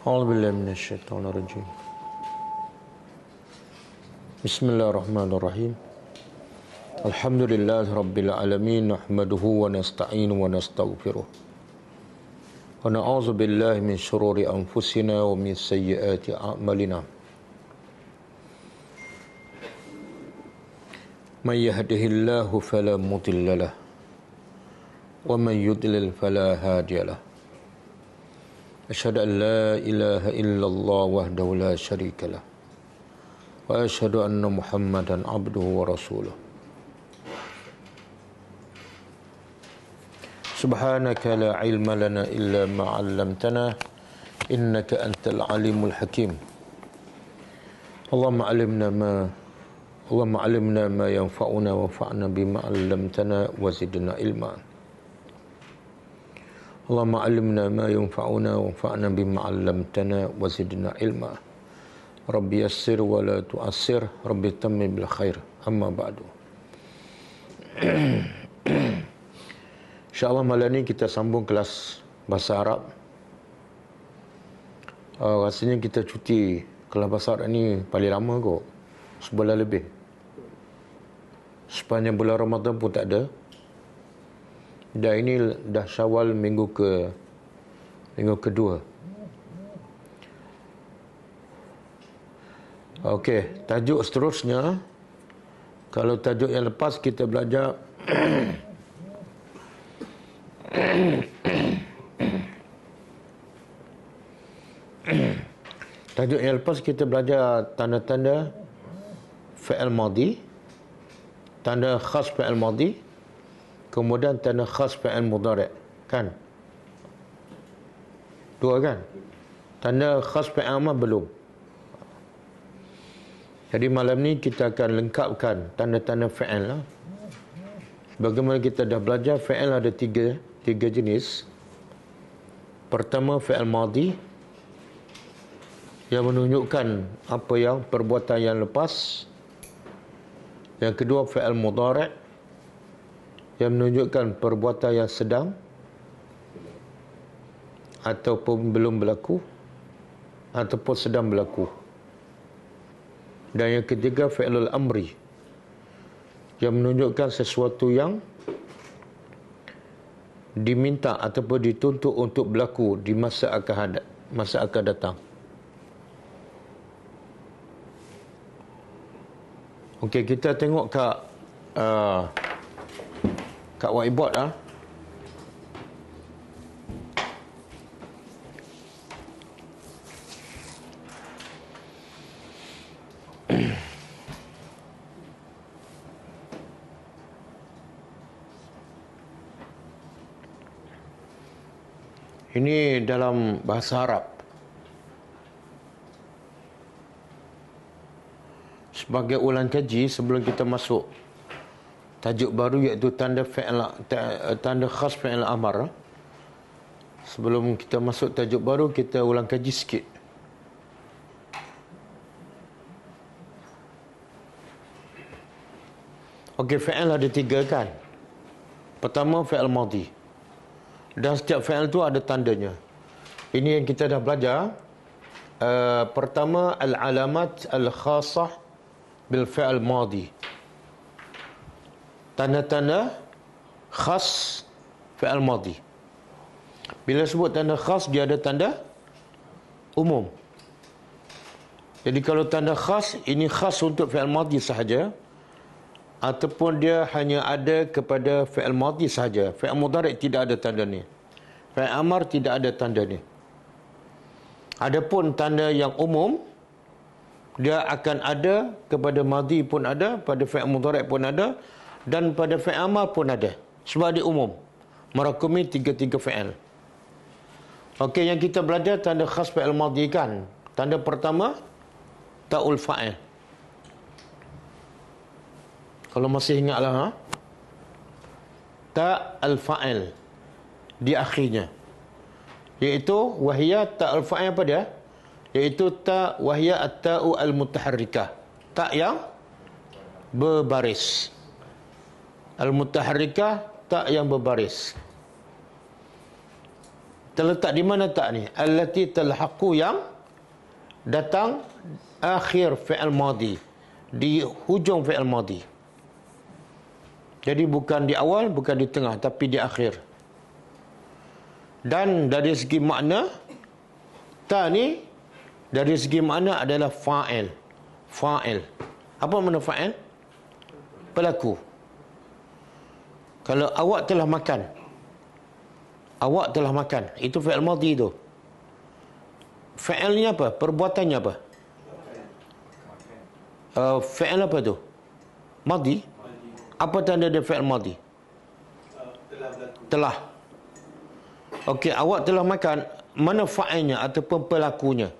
أعوذ بالله من الشيطان الرجيم. بسم الله الرحمن الرحيم. الحمد لله رب العالمين، نحمده ونستعينه ونستغفره ونعوذ بالله من شرور أنفسنا ومن سيئات أعمالنا. من يهده الله فلا مضل له ومن يضلل فلا هادي له. أشهد أن لا إله إلا الله وحده لا شريك له وأشهد أن محمدا عبده ورسوله. سبحانك لا علم لنا إلا ما علمتنا إنك أنت العليم الحكيم. اللهم علمنا ما ينفعنا وانفعنا بما علمتنا وزدنا علما. اللهم علمنا ما ينفعنا وانفعنا بما علمتنا وزدنا علما. ربي يسر ولا تؤسر، ربي تمم بالخير. أما بعد. InsyaAllah malam ni kita sambung kelas bahasa Arab. Rasanya kita cuti kelas bahasa Arab ni paling lama kot, sebulan lebih. Sepanjang bulan Ramadan pun tak ada. Dan ini dah Syawal minggu kedua. Okey, tajuk seterusnya. Kalau tajuk yang lepas kita belajar tajuk yang lepas kita belajar tanda-tanda fi'il madi, tanda khas fi'il madi, kemudian tanda khas fi'il mudhari', kan? Dua kan? Tanda khas fi'il amar belum. Jadi malam ni kita akan lengkapkan tanda-tanda fi'il lah. Bagaimana kita dah belajar, fi'il ada tiga jenis. Pertama, fi'il madi yang menunjukkan apa yang perbuatan yang lepas. Yang kedua, fi'il mudhari' yang menunjukkan perbuatan yang sedang ataupun belum berlaku ataupun sedang berlaku. Dan yang ketiga, fi'lul amri yang menunjukkan sesuatu yang diminta ataupun dituntut untuk berlaku di masa akan datang. Okey, kita tengok kat whiteboard lah. Ini dalam bahasa Arab. Sebagai ulang kaji sebelum kita masuk tajuk baru, iaitu tanda khas fi'il amar. Sebelum kita masuk tajuk baru, kita ulang kaji sikit. Okey, fi'il ada tiga kan? Pertama, fi'il madi. Dan setiap fi'il tu ada tandanya. Ini yang kita dah belajar. Pertama, al-alamat al-khasah bil fi'il madi. Tanda-tanda khas fi'il madi. Bila sebut tanda khas, dia ada tanda umum. Jadi kalau tanda khas, ini khas untuk fi'il madi sahaja, ataupun dia hanya ada kepada fi'il madi sahaja. Fi'il mudhari' tidak ada tanda ni. Fi'il amar tidak ada tanda ni. Adapun tanda yang umum, dia akan ada kepada madi pun ada, pada fi'il mudhari' pun ada, dan pada fi'il amar pun ada. Sebab dia umum, merakumi tiga-tiga fi'il. Okey, yang kita belajar tanda khas fi'il madi kan. Tanda pertama, ta'ul fa'il. Kalau masih ingatlah, ta al-fa'il di akhirnya, iaitu wahya ta al-fa'il apa dia? Iaitu ta wahya at-ta'u al-mutaharrikah, ta yang berbaris. Al-mutaharrikah, ta yang berbaris. Terletak di mana tak ni? Allati talhaqu, yang datang akhir fi'il madi, di hujung fi'il madi. Jadi bukan di awal, bukan di tengah, tapi di akhir. Dan dari segi makna, ta ni dari segi makna adalah fa'il. Fa'il. Apa makna fa'il? Pelaku. Kalau awak telah makan, awak telah makan, itu fi'il madhi tu. Fi'ilnya apa? Perbuatannya apa? Fi'il apa tu? Madhi. Apa tanda dia fi'il madhi? Telah. Okey, awak telah makan. Mana fa'ilnya ataupun pelakunya?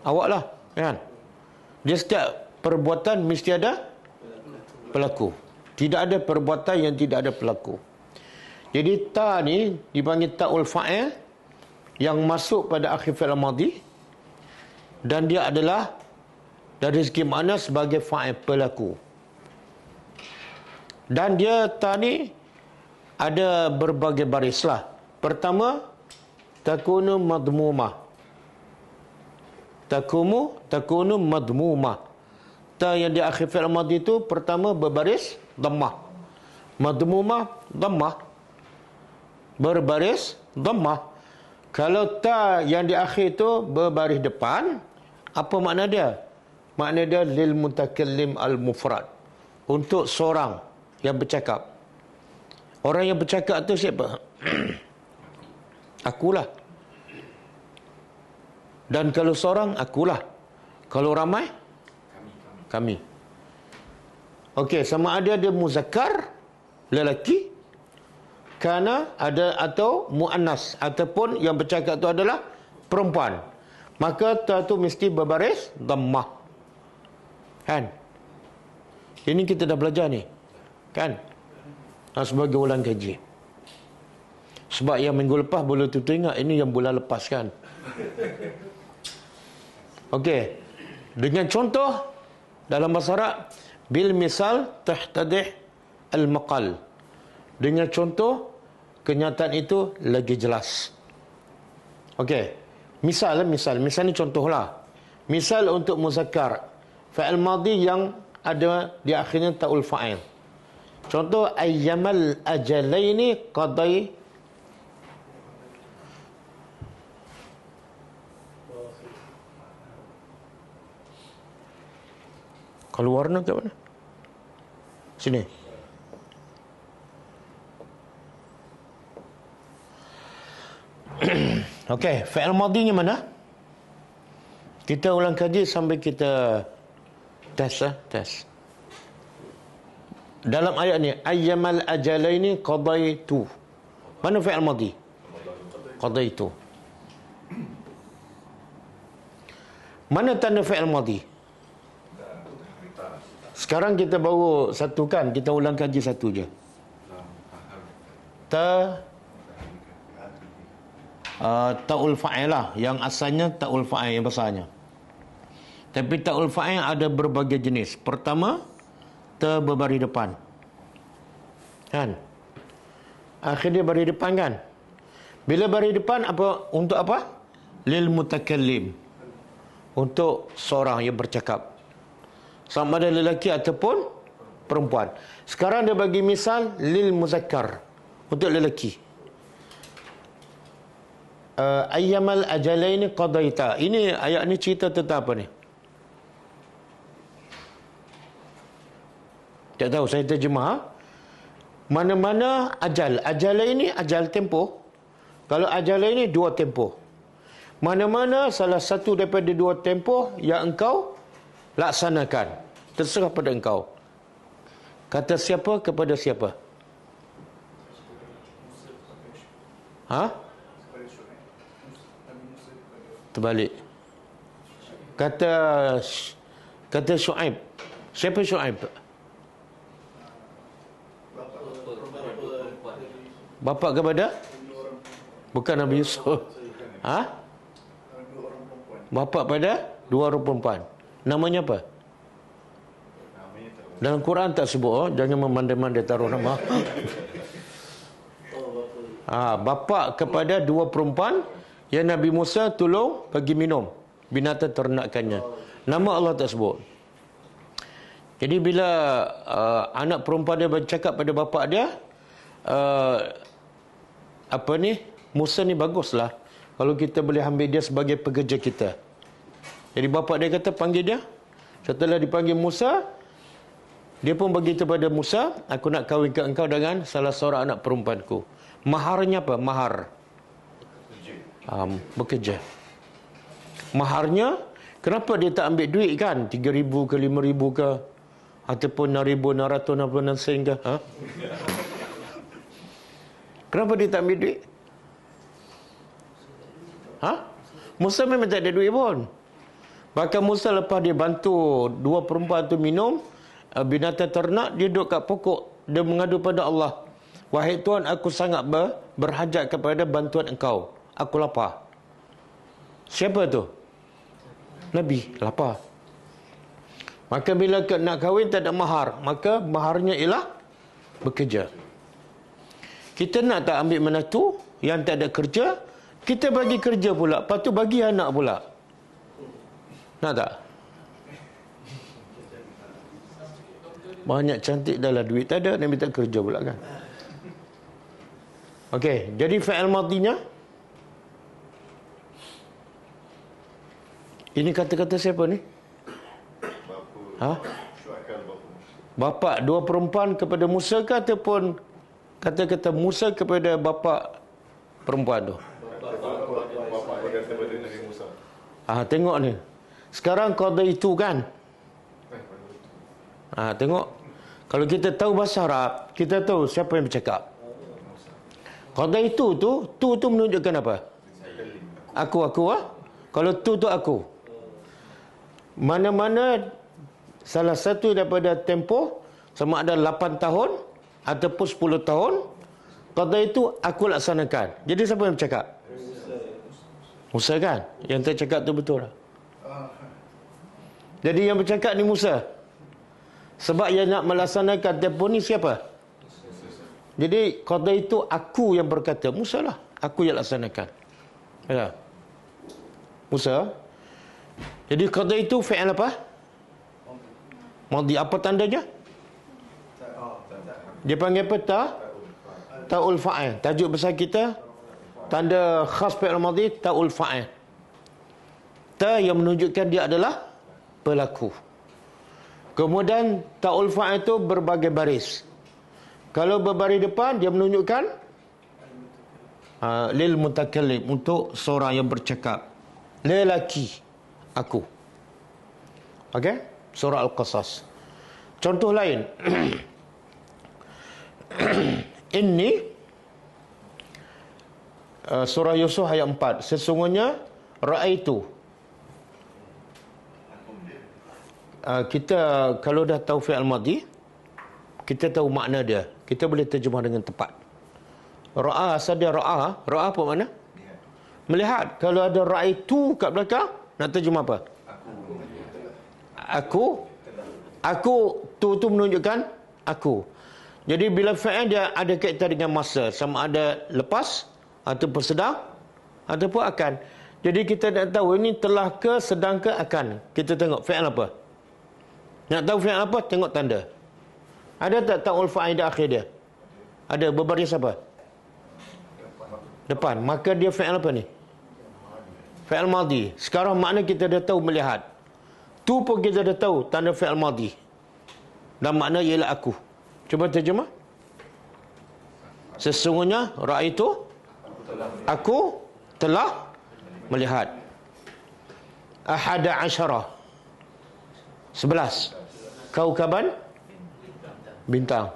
Awak lah, kan? Dia setiap perbuatan mesti ada pelaku. Tidak ada perbuatan yang tidak ada pelaku. Jadi ta ni dipanggil ta'ul fa'il, yang masuk pada akhir fi'il madhi, dan dia adalah dari segi makna sebagai fa'il, pelaku. Dan dia ta ni ada berbagai baris lah. Pertama, takunu madmumah. Takunu madmumah. Ta yang di akhir fi'il madhi itu pertama berbaris dhammah. Madmumah dhammah. Berbaris dhammah. Kalau ta yang di akhir itu berbaris depan, apa makna dia? Makna dia lil mutakallim al mufrad. Untuk seorang yang bercakap. Orang yang bercakap tu siapa? Akulah. Dan kalau seorang, akulah. Kalau ramai, kami. Okey, sama ada dia muzakkar, lelaki, kana ada, atau muannas, ataupun yang bercakap tu adalah perempuan. Maka ta tu mesti berbaris dhammah. Kan? Ini kita dah belajar ni. Kan? Sebagai ulang kaji. Sebab yang minggu lepas boleh tu ingat, ini yang bulan lepas kan. Okey. Dengan contoh dalam bahasa Arab, bil misal tahtadih al maqal. Dengan contoh, kenyataan itu lagi jelas. Okey. Misal ni contohlah. Misal untuk muzakkar, fa'il madhi yang ada di akhirnya ta'ul fa'il. Contoh, ayyamal ajalaini qadai. Kalau warna kat mana? Sini. Okey, fi'il madhinya mana? Kita ulang kaji sampai kita tes. Dalam ayat ni, ayyamal ajalaini qadaitu. Mana fi'il madhi? Qadaitu. Mana tanda fi'il madhi? Sekarang kita baru satukan, kita ulang kaji satu je. Ta'ul fa'il lah, yang asalnya ta'ul fa'il yang besarnya. Tapi ta'ul fa'il ada berbagai jenis. Pertama, ta berbaris depan. Kan? Akhirnya baris depan kan? Bila baris depan apa? Untuk apa? Lil mutakallim. Untuk seorang yang bercakap. Sama ada lelaki ataupun perempuan. Sekarang dia bagi misal lil muzakkar. Untuk lelaki. Ayyamal ajalaini qadaita. Ini ayat ni cerita tentang apa ni? Tak tahu, saya terjemah. Mana-mana ajal. Ajal ini ajal tempoh. Kalau ajal ini dua tempoh. Mana-mana salah satu daripada dua tempoh yang engkau laksanakan. Terserah pada engkau. Kata siapa kepada siapa? Terbalik. Kata Syuaib. Siapa Syuaib? Bapa kepada? Bukan Nabi Yusuf. Bapa pada dua orang perempuan. Namanya apa? Dalam Quran tak sebut. Jangan memandai-mandai taruh nama. Bapa kepada dua perempuan yang Nabi Musa tolong bagi minum binatang ternakannya. Nama Allah tak sebut. Jadi bila anak perempuan dia bercakap pada bapa dia, Musa ni baguslah kalau kita boleh ambil dia sebagai pekerja kita. Jadi bapa dia kata panggil dia. Setelah dipanggil Musa, dia pun beritahu pada Musa, aku nak kahwinkan engkau dengan salah seorang anak perempuanku. Maharnya apa? Mahar. Bekerja. Maharnya, kenapa dia tak ambil duit kan? 3,000 ke 5,000 ke? Ataupun 6,666 sen ke? Kenapa dia tak ambil duit? Musa memang tak ada duit pun. Bahkan Musa lepas dia bantu dua perempuan tu minum binatang ternak, dia duduk kat pokok. Dia mengadu pada Allah. Wahai Tuhan, aku sangat berhajat kepada bantuan engkau. Aku lapar. Siapa tu? Nabi, lapar. Maka bila nak kahwin tak ada mahar. Maka maharnya ialah bekerja. Kita nak tak ambil menantu yang tak ada kerja, kita bagi kerja pula. Lepas tu bagi anak pula. Nak tak? Banyak cantik dah lah, duit tak ada, nak minta kerja pula kan. Okey, jadi fi'il madinya ini kata-kata siapa ni? Bapa dua perempuan kepada Musa ke ataupun kata-kata Musa kepada bapa perempuan tu? Tengok ni. Sekarang qada itu kan? Tengok. Kalau kita tahu bahasa Arab, kita tahu siapa yang bercakap. Qada itu tu menunjukkan apa? Aku. Kalau tu aku. Mana-mana salah satu daripada tempoh, sama ada 8 tahun ataupun 10 tahun, qada itu aku laksanakan. Jadi siapa yang bercakap? Musa kan? Yang tercakap tu betul lah. Jadi yang bercakap ni Musa. Sebab yang nak melaksanakan tempoh ni siapa? Jadi qada itu aku yang berkata. Musa lah. Aku yang laksanakan. Ya. Musa. Jadi qada itu fi'il apa? Madi. Apa tandanya? Dia panggil apa? Ta'ul fa'il. Tajuk besar kita, tanda khas fi'il madi, ta'ul fa'il. Ta yang menunjukkan dia adalah pelaku. Kemudian ta'ul fa'il itu berbagai baris. Kalau berbaris depan, dia menunjukkan lil mutakallim, untuk seorang yang bercakap. Lelaki, aku. Okey? Surah Al-Qasas. Contoh lain. Ini surah Yusuf ayat 4. Sesungguhnya ra'aitu. Kita kalau dah tahu fi'il madi, kita tahu makna dia. Kita boleh terjemah dengan tepat. Ra'a, asal dia ra'a. Ra'a apa makna? Melihat. Kalau ada ra'aitu kat belakang, nak terjemah apa? Aku tu menunjukkan aku. Jadi bila fi'il dia ada kaitan dengan masa, sama ada lepas ataupun sedang ataupun akan. Jadi kita nak tahu ini telah ke, sedang ke, akan. Kita tengok fi'il apa. Nak tahu fi'il apa? Tengok tanda. Ada tak ta'ul fa'il di akhir dia? Ada berbaris apa? Depan. Maka dia fi'il apa ni? Fi'il madi. Sekarang makna kita dah tahu melihat. Tu pun kita dah tahu tanda fi'il madi. Dan makna ialah aku. Cuba terjemah. Sesungguhnya ra'aitu, aku telah melihat. Ahada asyara, 11 kaukaban, bintang.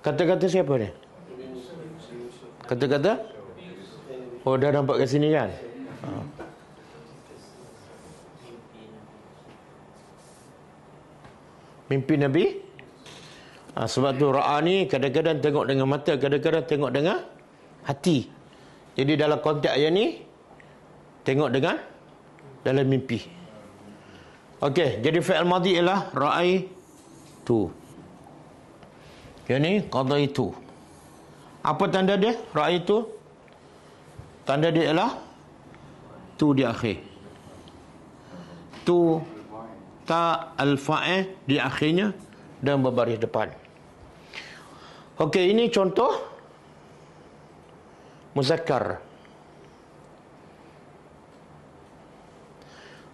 Kata-kata siapa ni? Kata-kata? Oh, dah nampak kat sini kan? Mimpi Nabi. Sebab tu ra'a ni kadang-kadang tengok dengan mata, kadang-kadang tengok dengan hati. Jadi dalam konteks ayat ni, tengok dengan dalam mimpi. Okey, jadi fi'il madhi ialah ra'aitu. Yang ni qadaitu. Apa tanda dia? Ra'aitu. Tanda dia ialah tu di akhir. Tu, ta, al-fa'il di akhirnya dan berbaris depan. Okey, ini contoh muzakkar.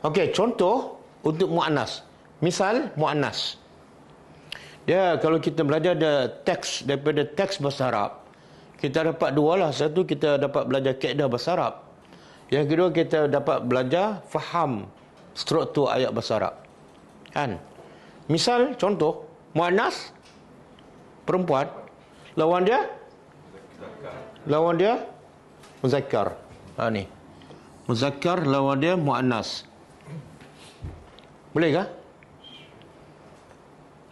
Okey, contoh untuk muannas. Misal muannas. Dia kalau kita belajar teks daripada teks bahasa Arab, kita dapat dua lah. Satu, kita dapat belajar kaedah bahasa Arab. Yang kedua, kita dapat belajar faham struktur ayat bahasa Arab. Kan? Misal contoh muannas perempuan, lawan dia muzakkar. Ni. Muzakkar lawan dia muannas. Boleh kah?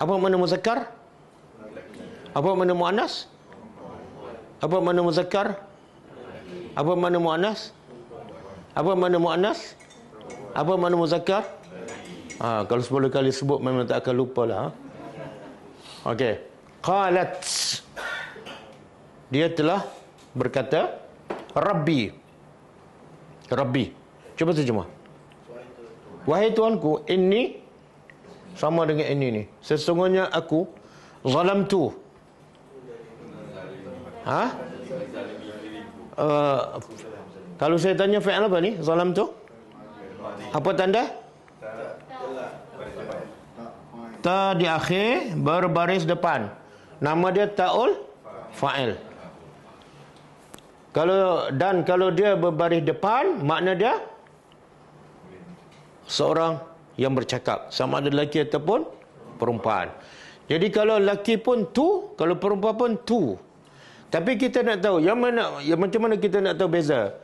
Apa makna muzakkar? Apa makna muannas? Apa makna muzakkar? Apa makna muannas? Apa makna muannas? Apa makna muzakkar? Kalau 10 kali sebut memang tak akan lupa lah. Okey. Qalat. Dia telah berkata, Rabbi. Rabbi. Cuba terjemah. Wahai Tuanku, inni sama dengan ini ni. Sesungguhnya aku zalamtu. Kalau saya tanya fi'il apa ni? Zalamtu? Apa tanda? Ta di akhir, berbaris depan. Nama dia ta'ul fa'il. Kalau dia berbaris depan, makna dia seorang yang bercakap, sama ada lelaki ataupun perempuan. Jadi kalau lelaki pun tu, kalau perempuan pun tu. Tapi kita nak tahu macam mana kita nak tahu beza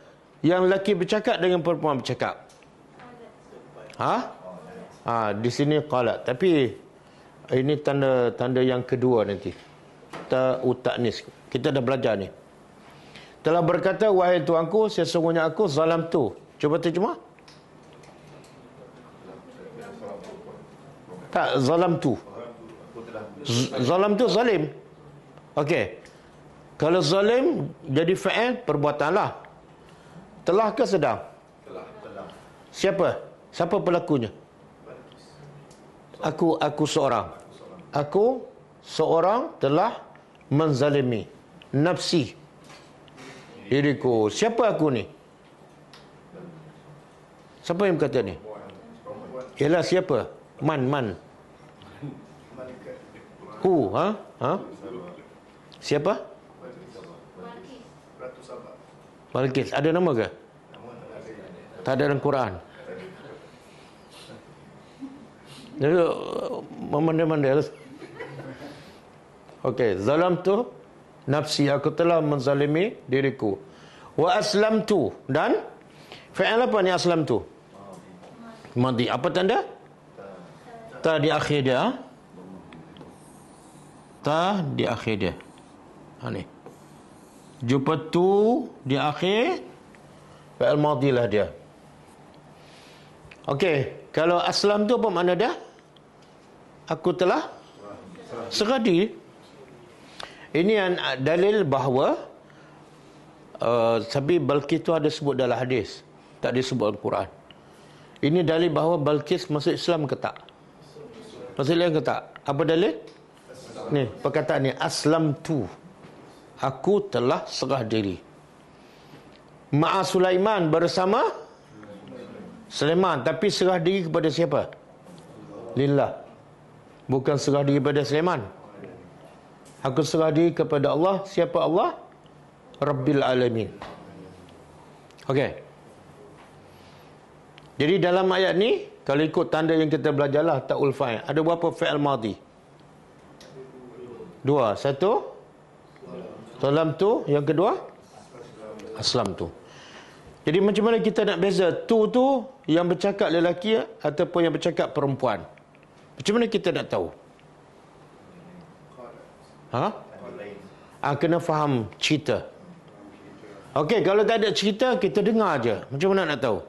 yang lelaki bercakap dengan perempuan bercakap. Di sini qalat. Tapi ini tanda yang kedua nanti. Ta'nis. Kita dah belajar ni. Telah berkata, wahai Tuanku, sesungguhnya aku zalamtu. Cuba terjemah. Tak, zalamtu. Zalamtu zalim. Okey. Kalau zalim jadi fa'il, perbuatanlah. Telah ke sedang? Siapa? Siapa pelakunya? Aku seorang. Aku seorang telah menzalimi nafsi, diriku. Siapa aku ni? Siapa yang berkata ni? Ialah siapa? Man. Who? Siapa? Balqis. Ada nama ke? Tak ada dalam Quran. Jadi memandai-mandai. Okey, zalamtu nafsi, aku telah menzalimi diriku. Wa aslamtu, dan fi'il apa ni aslamtu? Madi. Apa tanda? Ta di akhir dia. Ta di akhir dia. Ni. Jumpa tu di akhir, fi'il madi lah dia. Okey, kalau aslam tu apa makna dia? Aku telah serah diri. Ini yang dalil bahawa tapi Balqis tu ada sebut dalam hadis, tak disebut dalam Quran. Ini dalil bahawa Balqis masuk Islam ke tak? Masuk Islam ke tak? Apa dalil? Ni, perkataan ni, aslamtu. Aku telah serah diri. Ma'a Sulaiman, bersama Sulaiman, tapi serah diri kepada siapa? Lillah. Bukan serah diri kepada Sulaiman. Aku serah diri kepada Allah. Siapa Allah? Rabbil Alamin. Okey. Jadi dalam ayat ni, kalau ikut tanda yang kita belajarlah, ta'ul fa'il, ada berapa fi'il madhi? 2. Satu, zalamtu. Yang kedua, aslamtu. Jadi macam mana kita nak beza tu yang bercakap lelaki ataupun yang bercakap perempuan? Macam mana kita nak tahu? Kena faham cerita. Okey, kalau tak ada cerita, kita dengar aja. Macam mana nak tahu?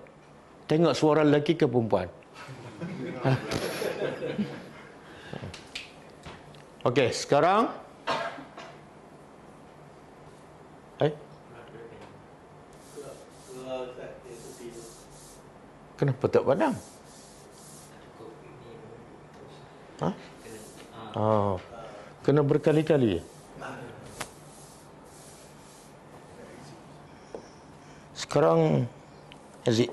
Tengok suara lelaki ke perempuan. Okey, sekarang Kenapa tak padam? Ha? Oh. Kena berkali-kali. Sekarang exit.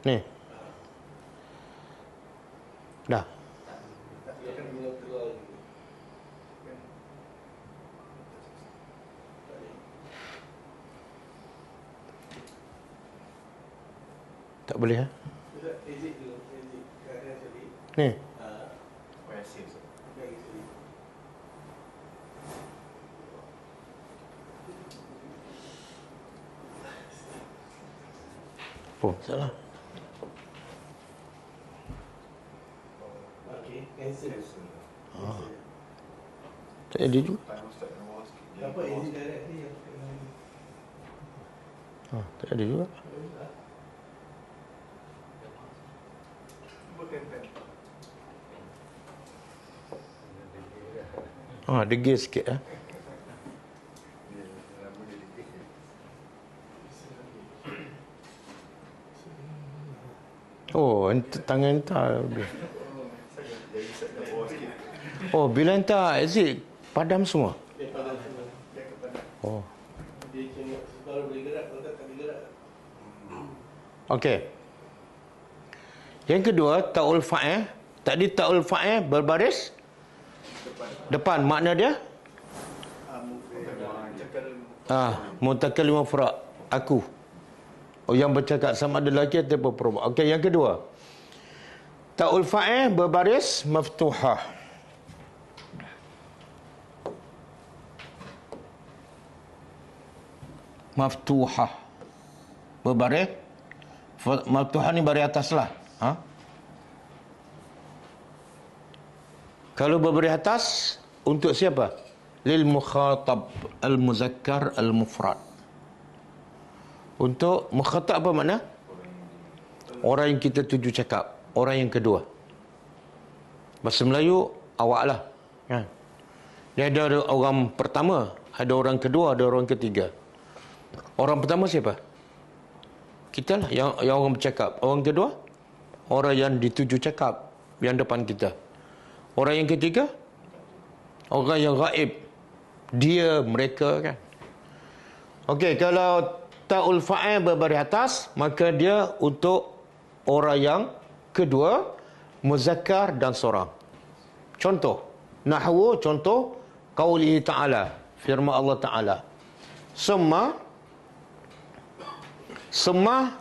Ni. Dah. Tak boleh, ha? Ni. Oh, salah. Tak ada juga. Tak ada juga. Degil sikit, Oh, tangan entah. Oh, bila entah exit padam semua. Oh. Okey. Yang kedua, ta'ul fa'il. Tadi ta'ul fa'il berbaris depan. Makna dia? Mutakallim mufrad. Aku. Oh, yang bercakap sama ada lelaki ataupun perempuan. Okey, yang kedua. Ta'ul fa'il berbaris maftuhah. Maftuhah. Berbaris. Maftuhah ni baris atas lah. Kalau berbaris atas, untuk siapa? Lil mukhatab al-muzakkar al-mufrad. Untuk mukhatab apa makna? Orang yang kita tuju cakap. Orang yang kedua. Bahasa Melayu, awak lah. Dia ada orang pertama, ada orang kedua, ada orang ketiga. Orang pertama siapa? Kita lah yang orang bercakap. Orang kedua, orang yang dituju cakap, yang depan kita. Orang yang ketiga, orang yang gaib. Dia, mereka kan. Okey, kalau ta'ul fa'il berbaris atas, maka dia untuk orang yang kedua, muzakkar dan seorang. Contoh, nahwu, contoh, qaulihi ta'ala, firman Allah Ta'ala. Semma,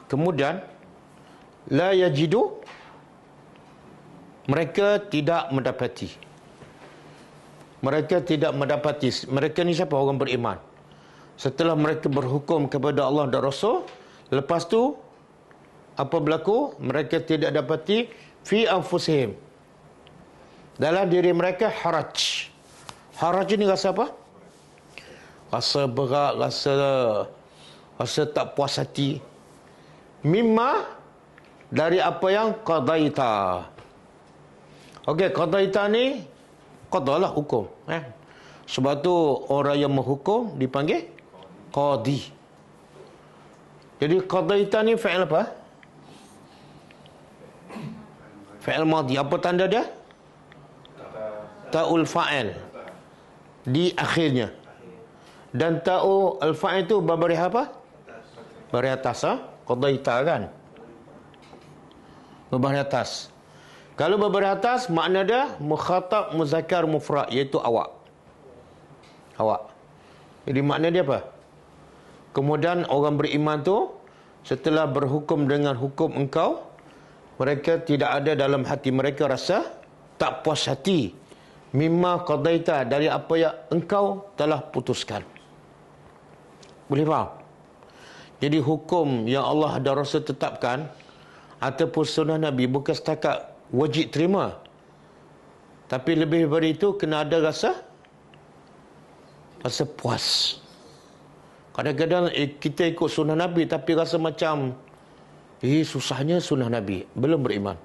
kemudian, la yajidu, mereka tidak mendapati. Mereka tidak mendapati. Mereka ni siapa? Orang beriman. Setelah mereka berhukum kepada Allah dan Rasul, lepas tu apa berlaku? Mereka tidak dapati fi anfusihim, dalam diri mereka haraj. Haraj ni rasa apa? Rasa berat, rasa tak puas hati. Mimma, dari apa yang qadaita. Okey, qadaita ni qadalah hukum, Sebab tu orang yang menghukum dipanggil qadi. Jadi qadaita ni fi'il apa? Fi'il madhi. Apa tanda dia? Ta'ul fa'il di akhirnya. Dan ta'ul fa'il itu berbaris apa? Baris atas, qadaita kan? Berbaris atas. Kalau berbaris atas, makna dia mukhatab muzakkar mufrad, iaitu awak. Awak. Jadi makna dia apa? Kemudian orang beriman tu, setelah berhukum dengan hukum engkau, mereka tidak ada dalam hati mereka rasa tak puas hati. Mimma qadaita, dari apa yang engkau telah putuskan. Boleh faham? Jadi hukum yang Allah dan Rasul tetapkan, ataupun sunnah Nabi, bukan setakat wajib terima, tapi lebih daripada itu kena ada rasa puas. Kadang-kadang kita ikut sunnah Nabi tapi rasa macam susahnya sunnah Nabi, belum beriman.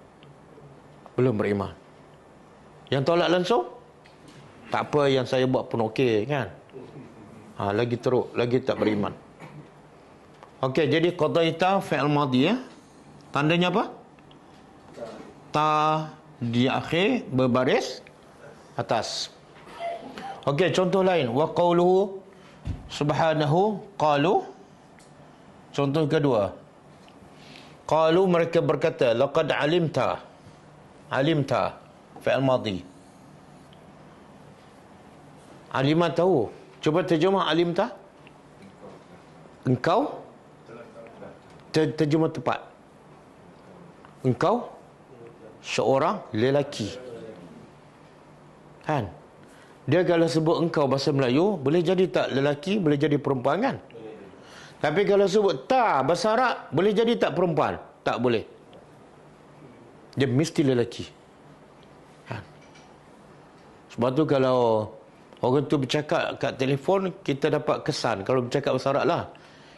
Yang tolak langsung, tak apa, yang saya buat pun okey kan. Lagi teruk, lagi tak beriman. Okey, jadi qadaita fi'il madhi ya. Tandanya apa? Ta di akhir berbaris atas. Okey, contoh lain. Wa qawluhu subhanahu qalu. Contoh kedua. Qalu, mereka berkata, laqad alimta. Alimta fi'il madhi. Alima tahu. Cuba terjemah alimta. Engkau. Terjemah tepat. Engkau seorang lelaki. Kan? Dia kalau sebut engkau bahasa Melayu, boleh jadi tak lelaki, boleh jadi perempuan kan? Tapi kalau sebut ta bahasa Arab, boleh jadi tak perempuan? Tak boleh. Dia mesti lelaki. Kan? Sebab tu kalau orang tu bercakap kat telefon, kita dapat kesan. Kalau bercakap bahasa Arab lah,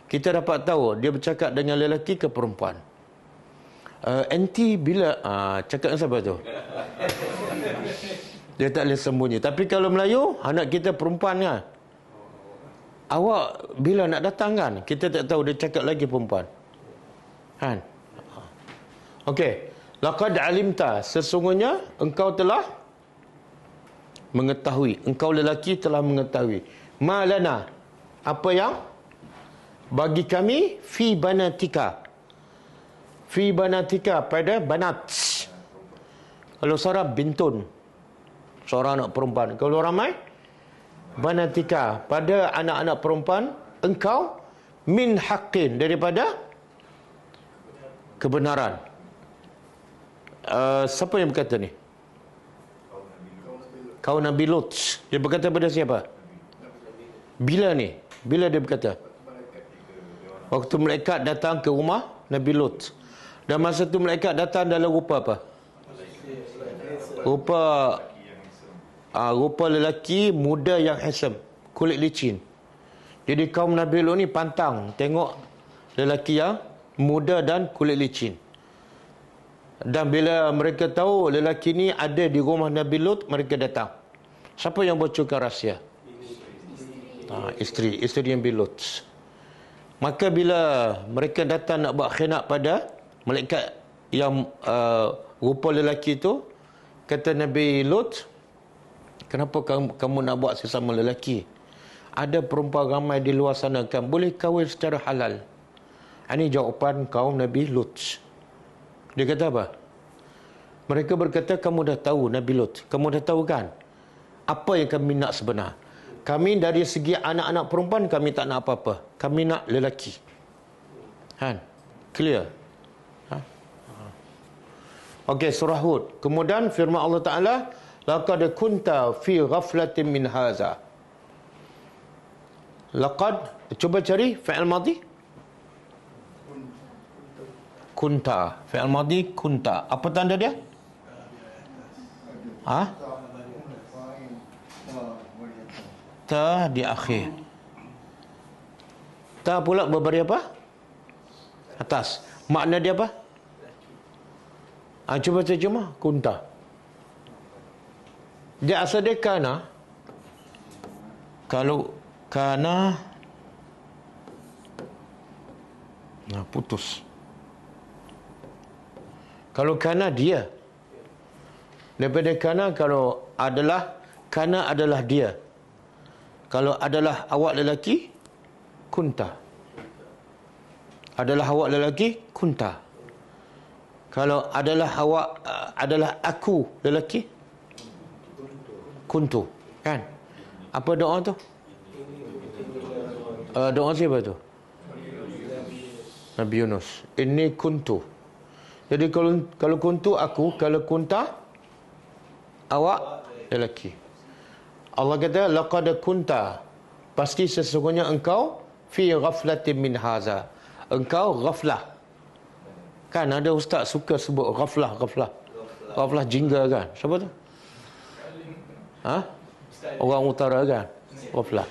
kita dapat tahu dia bercakap dengan lelaki ke perempuan. Anti bila cakap dengan siapa tu? Dia tak boleh sembunyi. Tapi kalau Melayu, anak kita perempuan kan, awak bila nak datang kan, kita tak tahu dia cakap lagi perempuan kan. Okey, laqad alimta, sesungguhnya engkau telah mengetahui, engkau lelaki telah mengetahui, malana, apa yang bagi kami, fi banatika. Fi banatika, pada banat. Kalau seorang bintun, seorang anak perempuan. Kalau ramai, banatika, pada anak-anak perempuan, engkau min haqqin, daripada kebenaran. Siapa yang berkata ni? Kaum Nabi Lut. Dia berkata pada siapa? Bila ni? Bila dia berkata? Waktu malaikat datang ke rumah Nabi Lut. Dan masa tu malaikat datang dalam rupa apa? Rupa lelaki muda yang handsome, kulit licin. Jadi kaum Nabi Lut ni pantang tengok lelaki yang muda dan kulit licin. Dan bila mereka tahu lelaki ni ada di rumah Nabi Lut, mereka datang. Siapa yang bocorkan rahsia? Isteri Nabi Lut. Maka bila mereka datang nak buat khianat pada malaikat yang rupa lelaki itu, kata Nabi Lut, kenapa kamu nak buat sesama lelaki? Ada perempuan ramai di luar sana kan, boleh kahwin secara halal. Ini jawapan kaum Nabi Lut. Dia kata apa? Mereka berkata, kamu dah tahu Nabi Lut, kamu dah tahu kan apa yang kami nak sebenar. Kami dari segi anak-anak perempuan, kami tak nak apa-apa. Kami nak lelaki. Han? Clear? Okey, surah Hud. Kemudian firman Allah Ta'ala, laqad kunta fi ghaflatin min haza. Laqad, cuba cari fi'il madhi. Kunta. Fi'il madhi kunta. Apa tanda dia? Ta di akhir. Ta pula berbaris apa? Atas. Makna dia apa? Cuba terjemah. Kunta. Dia asal dia kana. Kalau kana, putus. Kalau kana dia. Daripada kana, kalau adalah, kana adalah dia. Kalau adalah awak lelaki, kunta. Adalah awak lelaki, kunta. Kalau adalah awak, adalah aku lelaki, kuntu. Kan? Apa doa tu? Doa siapa tu? Nabi Yunus. Ini kuntu. Jadi kalau kuntu aku, kalau kunta awak lelaki. Allah kata, laqad kunta, pasti sesungguhnya engkau fi ghaflatin min haza. Engkau ghaflah. Kan ada ustaz suka sebut ghaflah. Ghaflah jingga kan? Siapa tu? Orang utara kan? Ghaflah.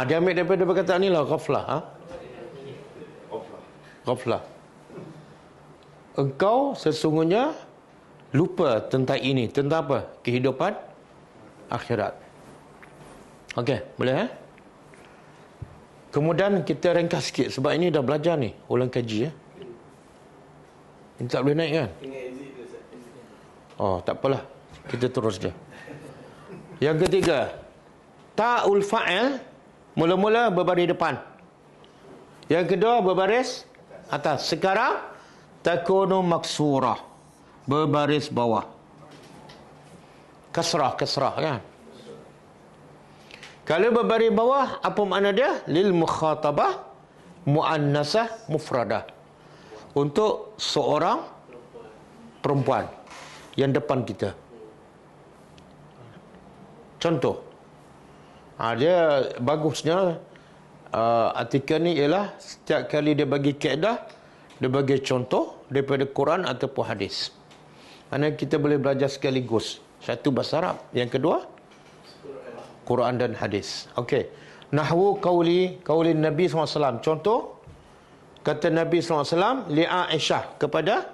Dia ambil daripada perkataan ni lah, ghaflah. Ghaflah. Engkau sesungguhnya lupa tentang ini. Tentang apa? Kehidupan akhirat. Okey, boleh Kemudian kita ringkas sikit sebab ini dah belajar ni, ulang kaji ya. Ini tak boleh naik kan? Oh, tak apalah. Kita terus je. Yang ketiga, ta'ul fa'il mula-mula berbaris depan. Yang kedua berbaris atas. Sekarang takunu maksurah, berbaris bawah. Kasrah kan? Kalau berbaris bawah, apa makna dia? Lil mukhatabah muannasah mufradah. Untuk seorang perempuan yang depan kita. Contoh. Dia bagusnya artikel ni ialah setiap kali dia bagi kaedah, dia bagi contoh daripada Quran ataupun hadis. Kerana kita boleh belajar sekaligus. Satu bahasa Arab, yang kedua Quran dan hadis. Okey. Nahwu qauli Nabi SAW. Contoh, kata Nabi SAW li Aisyah, kepada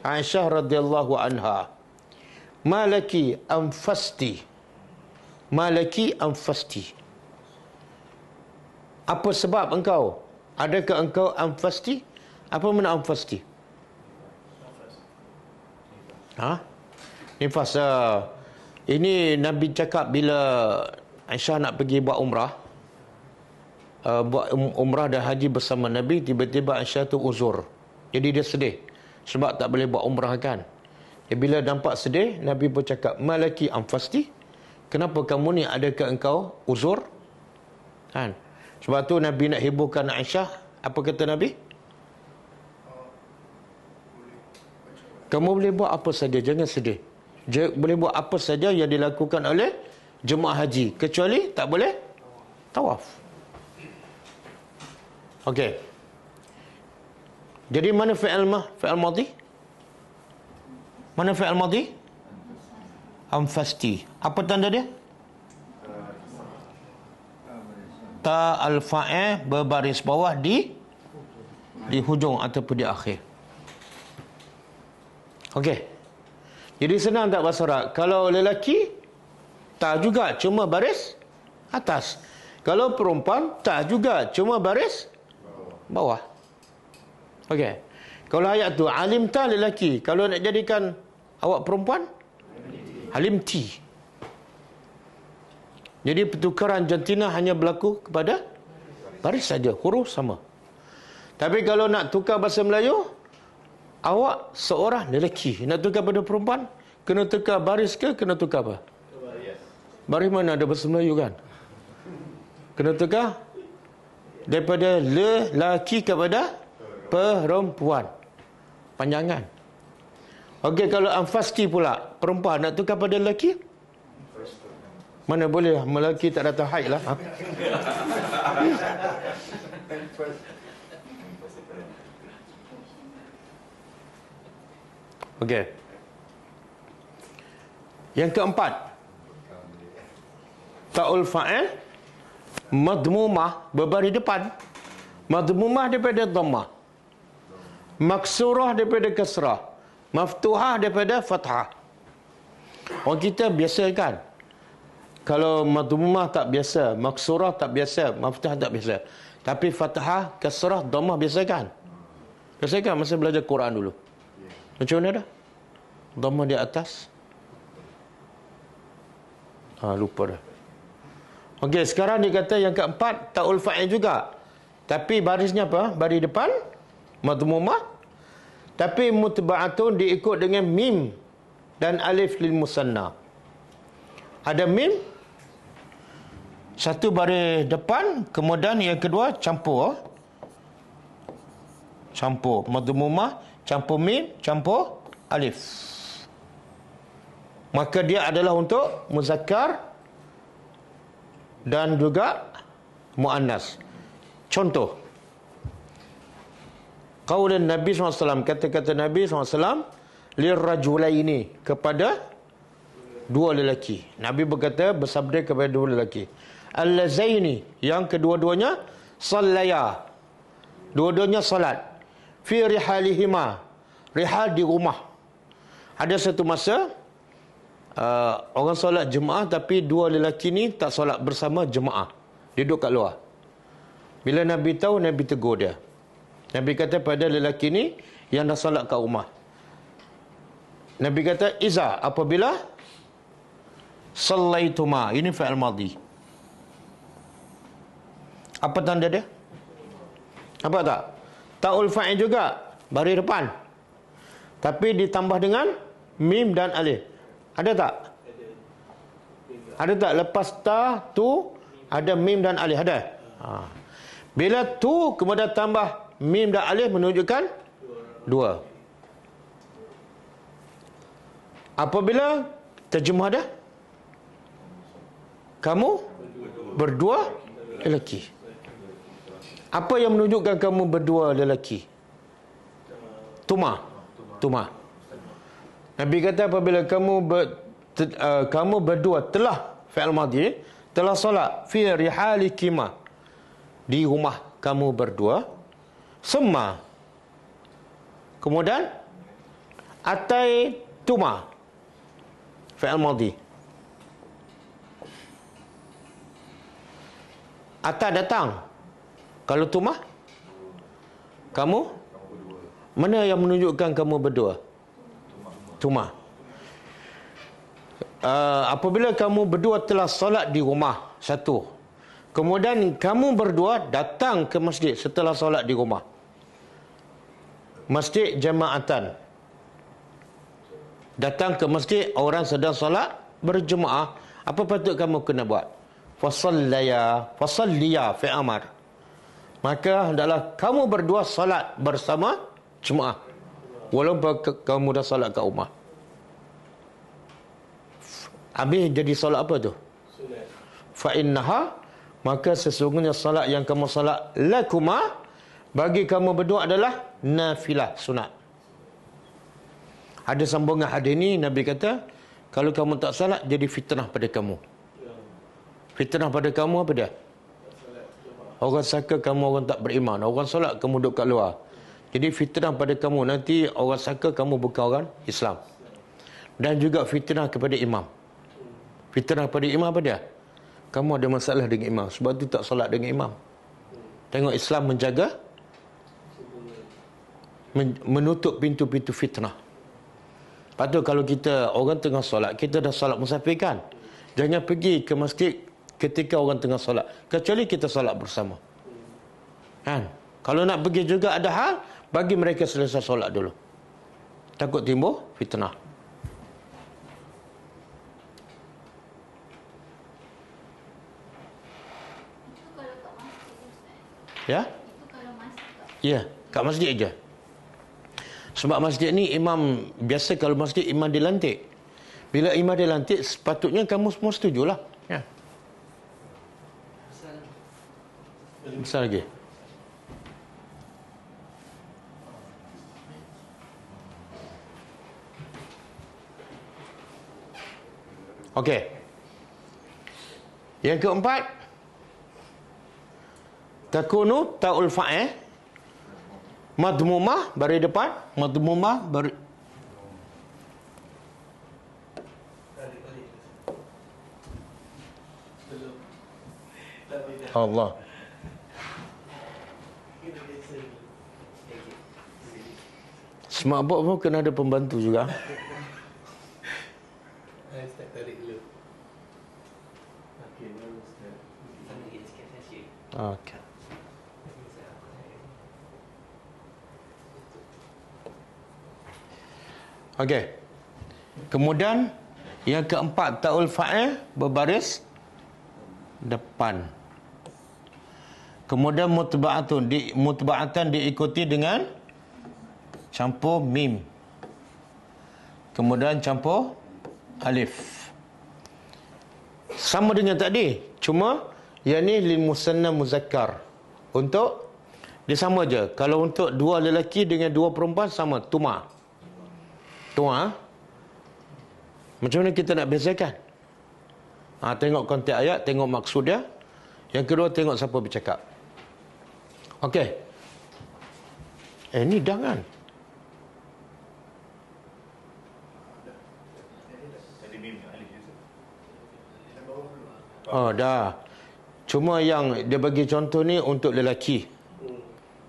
Aisyah radhiyallahu anha. Malaki anfasti. Apa sebab engkau? Adakah engkau anfasti? Apa makna anfasti? Nifas. Ini Nabi cakap bila Aisyah nak pergi buat umrah. Buat umrah dan haji bersama Nabi, tiba-tiba Aisyah tu uzur. Jadi dia sedih sebab tak boleh buat umrah kan. Bila nampak sedih, Nabi pun cakap, malaki anfasti? Kenapa kamu ni, adakah engkau uzur? Kan? Sebab tu Nabi nak hiburkan Aisyah. Apa kata Nabi? Kamu boleh buat apa saja, jangan sedih. Boleh buat apa saja yang dilakukan oleh jemaah haji, kecuali tak boleh tawaf. Okey. Jadi mana fi'il madhi? Mana fi'il madhi? Anfasti. Apa tanda dia? Ta al-fa'il berbaris bawah di hujung ataupun di akhir. Okey. Jadi senang tak bahasa Arab? Kalau lelaki, tak juga, cuma baris atas. Kalau perempuan, tak juga, cuma baris bawah. Okey. Kalau ayat tu, alimta lelaki. Kalau nak jadikan awak perempuan, alimti. Jadi pertukaran jantina hanya berlaku kepada baris saja, huruf sama. Tapi kalau nak tukar bahasa Melayu, awak seorang lelaki, nak tukar pada perempuan, kena tukar baris ke kena tukar apa? Baris mana ada bahasa Melayu kan? Kena tukar daripada lelaki kepada perempuan. Panjangan. Okey, kalau anfasti pula, perempuan nak tukar pada lelaki? Mana boleh, lelaki tak datang haid lah. Okey. Yang keempat, ta'ul fa'il madmumah, berbaris depan. Madmumah daripada dhammah, maksurah daripada kasrah, maftuhah daripada fathah. Orang kita biasa kan, kalau madmumah tak biasa, maksurah tak biasa, maftuhah tak biasa. Tapi fathah, kasrah, dhammah biasa kan? Biasa kan masa belajar Quran dulu. Macam mana dah? Dhammah di atas. Lupa dah. Okey, sekarang dia kata yang keempat, ta'ul fa'il juga. Tapi barisnya apa? Baris depan, madmumah. Tapi mutba'atun diikut dengan mim dan alif lil musanna. Ada mim, satu baris depan, kemudian yang kedua campur. Campur. Madmumah, campur mim, campur alif. Maka dia adalah untuk muzakkar dan juga muannas. Contoh, qaulun Nabi SAW, kata-kata Nabi SAW, lirrajulaini, kepada dua lelaki. Nabi berkata, bersabda kepada dua lelaki, allazaini, yang kedua-duanya sallaya, dua-duanya salat, fi rihalihima, rihal di rumah. Ada satu masa orang solat jemaah, tapi dua lelaki ni tak solat bersama jemaah, duduk kat luar. Bila Nabi tahu, Nabi tegur dia. Nabi kata pada lelaki ni yang dah solat kat rumah. Nabi kata, iza, apabila sallaituma. Ini fi'il madhi. Apa tanda dia? Apa tak? Ta'ul fa'il juga, baris depan. Tapi ditambah dengan mim dan alif. Ada tak? Ada tak? Lepas ta, tu, ada mim dan alif. Ada? Bila tu kemudian tambah mim dan alif menunjukkan dua. Apabila terjemah dah, kamu berdua lelaki. Apa yang menunjukkan kamu berdua lelaki? Tuma. Nabi kata apabila kamu berdua telah fi'il madhi, telah solat fi rihalikima, di rumah kamu berdua, semma, kemudian atai tuma, fi'il madhi. Atai datang. Kalau tuma, kamu, mana yang menunjukkan kamu berdua? Tuma. Apabila kamu berdua telah solat di rumah, satu. Kemudian kamu berdua datang ke masjid setelah solat di rumah. Masjid jamaatan. Datang ke masjid, orang sedang solat berjemaah. Apa patut kamu kena buat? Fasalliya fi amar. Maka hendaklah kamu berdua solat bersama jemaah. Walaupun kamu dah solat kat rumah. Habis jadi solat apa tu? Fa'innaha, maka sesungguhnya solat yang kamu solat lakuma, bagi kamu berdua adalah nafilah, sunat. Ada sambungan hadis ni, Nabi kata, kalau kamu tak solat, jadi fitnah pada kamu. Fitnah pada kamu apa dia? Orang sangka kamu orang tak beriman. Orang solat, kamu duduk kat luar. Jadi fitnah pada kamu. Nanti orang sangka kamu bukan orang Islam. Dan juga fitnah kepada imam. Fitnah kepada imam apa dia? Kamu ada masalah dengan imam. Sebab tu tak solat dengan imam. Tengok Islam menjaga, menutup pintu-pintu fitnah. Lepas tu kalau kita, orang tengah solat, kita dah solat musafir kan? Jangan pergi ke masjid ketika orang tengah solat. Kecuali kita solat bersama. Kan? Kalau nak pergi juga ada hal, bagi mereka selesai solat dulu. Takut timbul fitnah. Ya? Ya, kat masjid aja. Sebab masjid ni imam, biasa kalau masjid imam dilantik. Bila imam dilantik, sepatutnya kamu semua setujulah. Ya. Besar lagi. Okey. Yang keempat, takunu ta'ul fa'il madmumah baris depan, madmumah baris Allah. Smartboard pun kena ada pembantu juga. Okey. Okey. Kemudian yang keempat, ta'ul fa'il berbaris depan. Kemudian mutba'atan diikuti dengan campur mim. Kemudian campur alif. Sama dengan tadi, cuma yang ni lil musanna muzakkar. Untuk dia sama je. Kalau untuk dua lelaki dengan dua perempuan sama, tuma. Tuma. Macam mana kita nak bezakan? Tengok konteks ayat, tengok maksud dia. Yang kedua, tengok siapa bercakap. Okey. Ni dah kan? Oh, dah. Cuma yang dia bagi contoh ni untuk lelaki.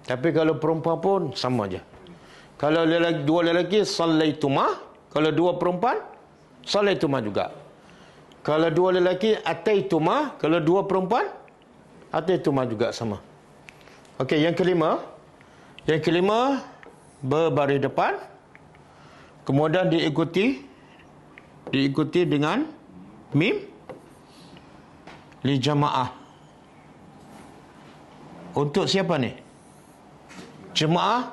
Tapi kalau perempuan pun sama je. Kalau dua lelaki, sallaituma. Kalau dua perempuan, sallaituma juga. Kalau dua lelaki, ataituma. Kalau dua perempuan, ataituma juga sama. Okey, yang kelima. Yang kelima, berbaris depan. Kemudian diikuti dengan mim li jamaah. Untuk siapa ni? Jemaah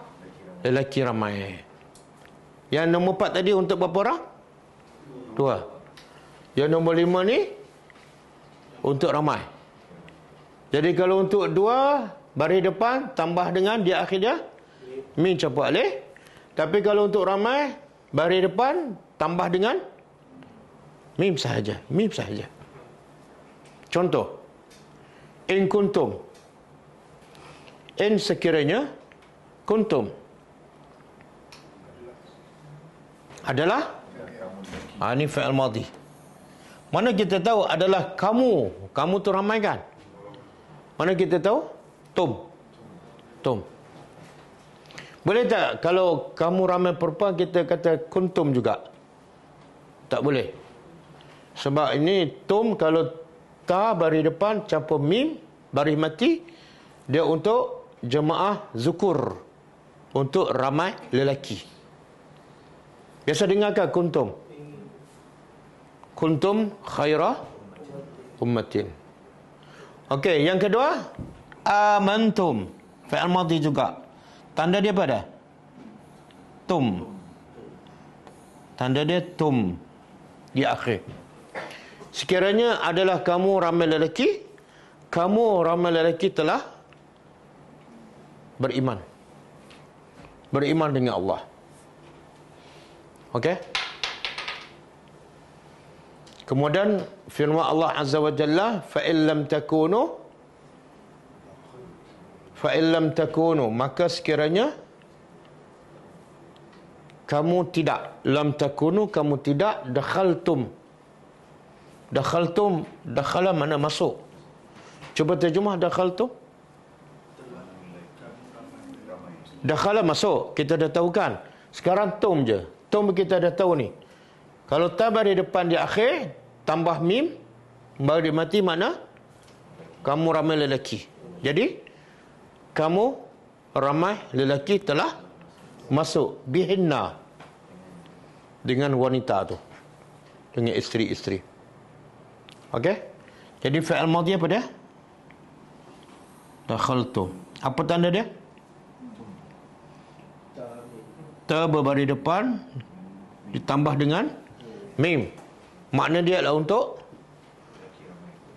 lelaki ramai. Yang nombor 4 tadi untuk berapa orang? 2. Yang nombor 5 ni untuk ramai. Jadi kalau untuk 2, baris depan tambah dengan di akhir dia mim campur alif. Tapi kalau untuk ramai, baris depan tambah dengan mim sahaja. Mim sahaja. Contoh. In kuntum. In sekiranya kuntum adalah ini fi'il madhi. Mana kita tahu adalah kamu. Kamu tu ramai kan? Mana kita tahu? Tum. Boleh tak kalau kamu ramai perempuan kita kata kuntum juga? Tak boleh. Sebab ini tum kalau ta baris depan campur mim baris mati, dia untuk jemaah zukur, untuk ramai lelaki. Biasa dengarkan kuntum khaira ummatin. Okey, yang kedua amantum, fi'il madhi juga. Tanda dia apa dah? Tanda dia tum di akhir. Sekiranya adalah kamu ramai lelaki, kamu ramai lelaki telah beriman dengan Allah. Okey? Kemudian firman Allah Azza wa Jalla, fa illam takunu, maka sekiranya kamu tidak, lam takunu, kamu tidak, dakhala mana masuk. Cuba terjemah dakhaltum. Dakhala masuk, kita dah tahu kan. Sekarang tum je. Tum kita dah tahu ni. Kalau ta baris depan di akhir, tambah mim, baris mati mana? Kamu ramai lelaki. Jadi, kamu ramai lelaki telah masuk. Bihinna. Dengan wanita tu. Dengan isteri-isteri. Okey? Jadi, fi'il madhi apa dia? Dakhaltum. Apa tanda dia? Ta berbaris depan ditambah dengan mim. Makna dia adalah untuk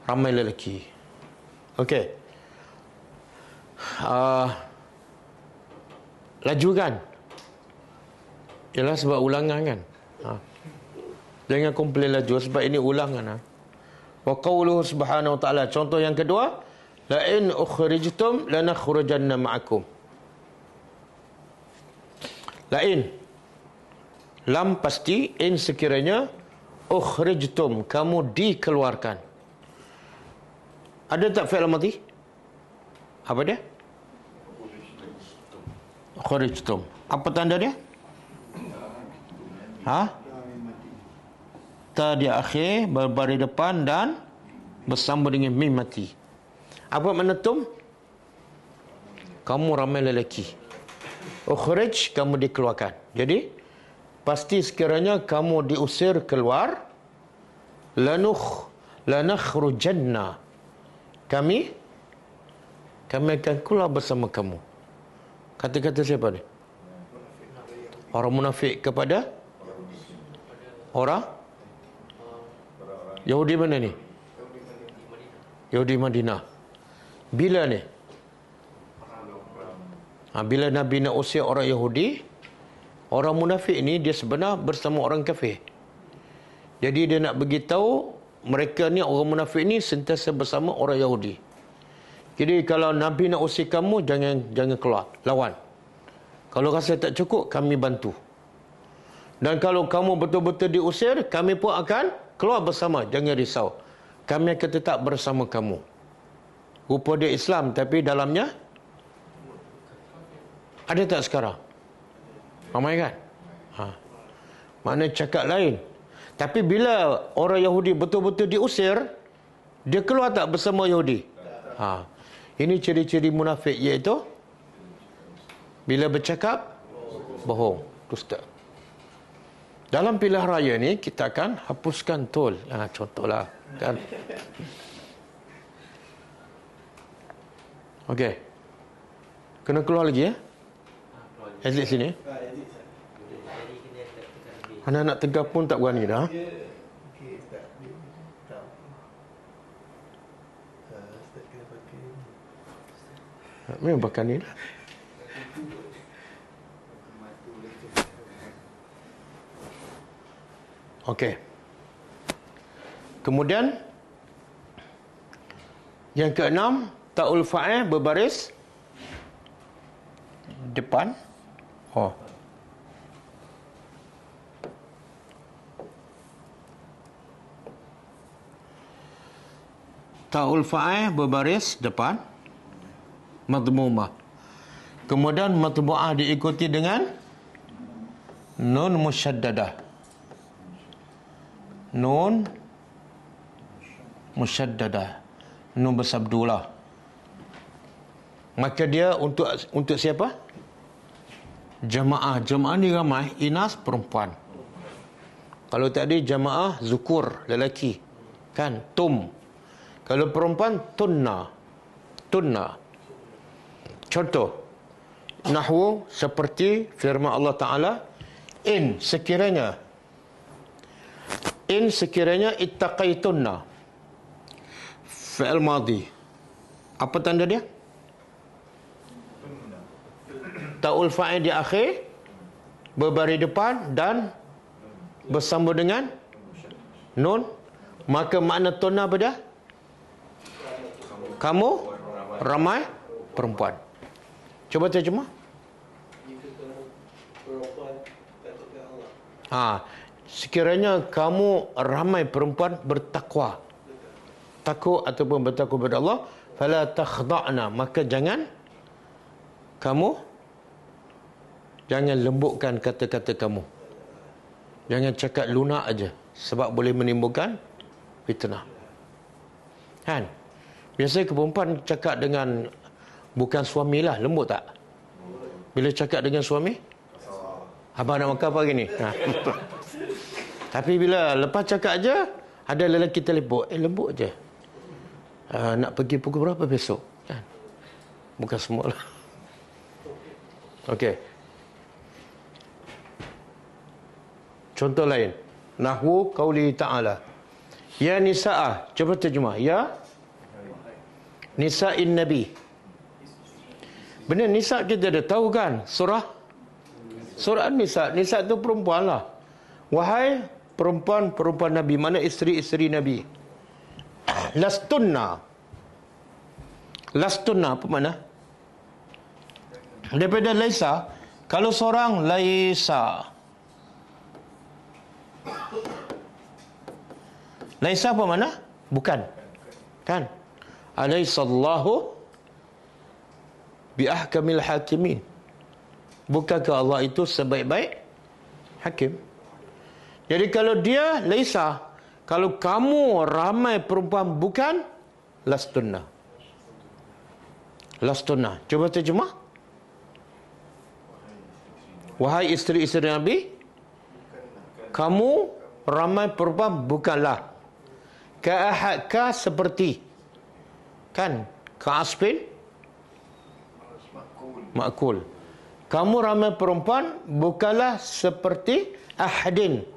ramai lelaki. Okey. Laju kan? Ialah sebab ulangan kan? Jangan komplain laju sebab ini ulangan. Wa qawluhu subhanahu wa ta'ala. Contoh yang kedua, la in ukhrijtum lanakhrujanna ma'akum. Lain. Lam pasti, in sekiranya ukhrijtum, kamu dikeluarkan. Ada tak fi'il madhi? Apa dia? Ukhrijtum. Apa tanda dia? Ta di akhir, berbaris depan dan bersama dengan mim mati. Apa makna tum? Kamu ramai lelaki. Ukhrij, kamu dikeluarkan. Jadi, pasti sekiranya kamu diusir keluar, lanakhrujanna. Kami akan keluar bersama kamu. Kata-kata siapa ni? Orang munafik kepada orang Yahudi mana ni? Yahudi Madinah. Bila ni? Bila Nabi nak usir orang Yahudi, orang munafik ni dia sebenar bersama orang kafir. Jadi dia nak beritahu mereka ni, orang munafik ni sentiasa bersama orang Yahudi. Jadi kalau Nabi nak usir kamu, jangan keluar, lawan. Kalau rasa tak cukup, kami bantu. Dan kalau kamu betul-betul diusir, kami pun akan keluar bersama, jangan risau. Kami akan tetap bersama kamu. rupa dia Islam tapi dalamnya ada tak sekarang? Ramai kan? Maknanya cakap lain. Tapi bila orang Yahudi betul-betul diusir, dia keluar tak bersama Yahudi? Ini ciri-ciri munafik, iaitu bila bercakap bohong, dusta. Dalam pilihan raya ni kita akan hapuskan tol. Contohlah kan. Okey. Kena keluar lagi ya. Exit sini. Anak nak tegak pun tak berani dah. Memang pakai ni dah. Okey. Kemudian yang keenam, ta'ul fa'il berbaris depan. Ta'ul fa'il berbaris depan, madmumah. Kemudian matbu'ah diikuti dengan nun musyaddadah. Nun musyaddadah, nun bersabdulah. Maka dia untuk siapa? Jamaah. Jamaah ni ramai, inas perempuan. Kalau tadi jamaah zukur, lelaki kan, tum. Kalau perempuan tunna. Contoh nahwu seperti firman Allah Ta'ala, in sekiranya ittaqaitunna, fi'il madhi. Apa tanda dia? Ta'ul fa'il di akhir, berbaris depan dan bersambung dengan nun. Maka makna tunna apa dia? Kamu ramai perempuan. Cuba terjemah. Sekiranya kamu ramai perempuan bertakwa, takut ataupun bertakwa kepada Allah, fala takhda'na, maka jangan lembutkan kata-kata kamu. Jangan cakap lunak aja, sebab boleh menimbulkan fitnah. Kan? Biasanya perempuan cakap dengan bukan suamilah, lembut tak? Bila cakap dengan suami, abang nak makan apa hari ni? Tapi bila lepas cakap aja, ada lelaki telefon, lembut je. Nak pergi pukul berapa besok? Kan? Bukan semua lah. Okey. Contoh lain. Nahwu qauli ta'ala. Ya nisa'ah. Cuba terjemah. Ya nisa'in nabi. Benar, nisa' kita dah tahu kan? Surah Nisa'. Nisa' tu perempuan lah. Wahai perempuan Nabi. Mana isteri-isteri Nabi? Lastunna apa mana? Daripada laisa. Kalau seorang laisa apa mana? Bukan. Kan? Alaisallahu biahkamil hakimin. Bukankah Allah itu sebaik-baik hakim? Jadi kalau dia laisa, kalau kamu ramai perempuan bukan, lastunna. Cuba terjemah. Wahai isteri-isteri Nabi, kamu ramai perempuan bukanlah. Ka seperti, kan? Ka asfin ma'kul. Kamu ramai perempuan bukanlah seperti ahadin,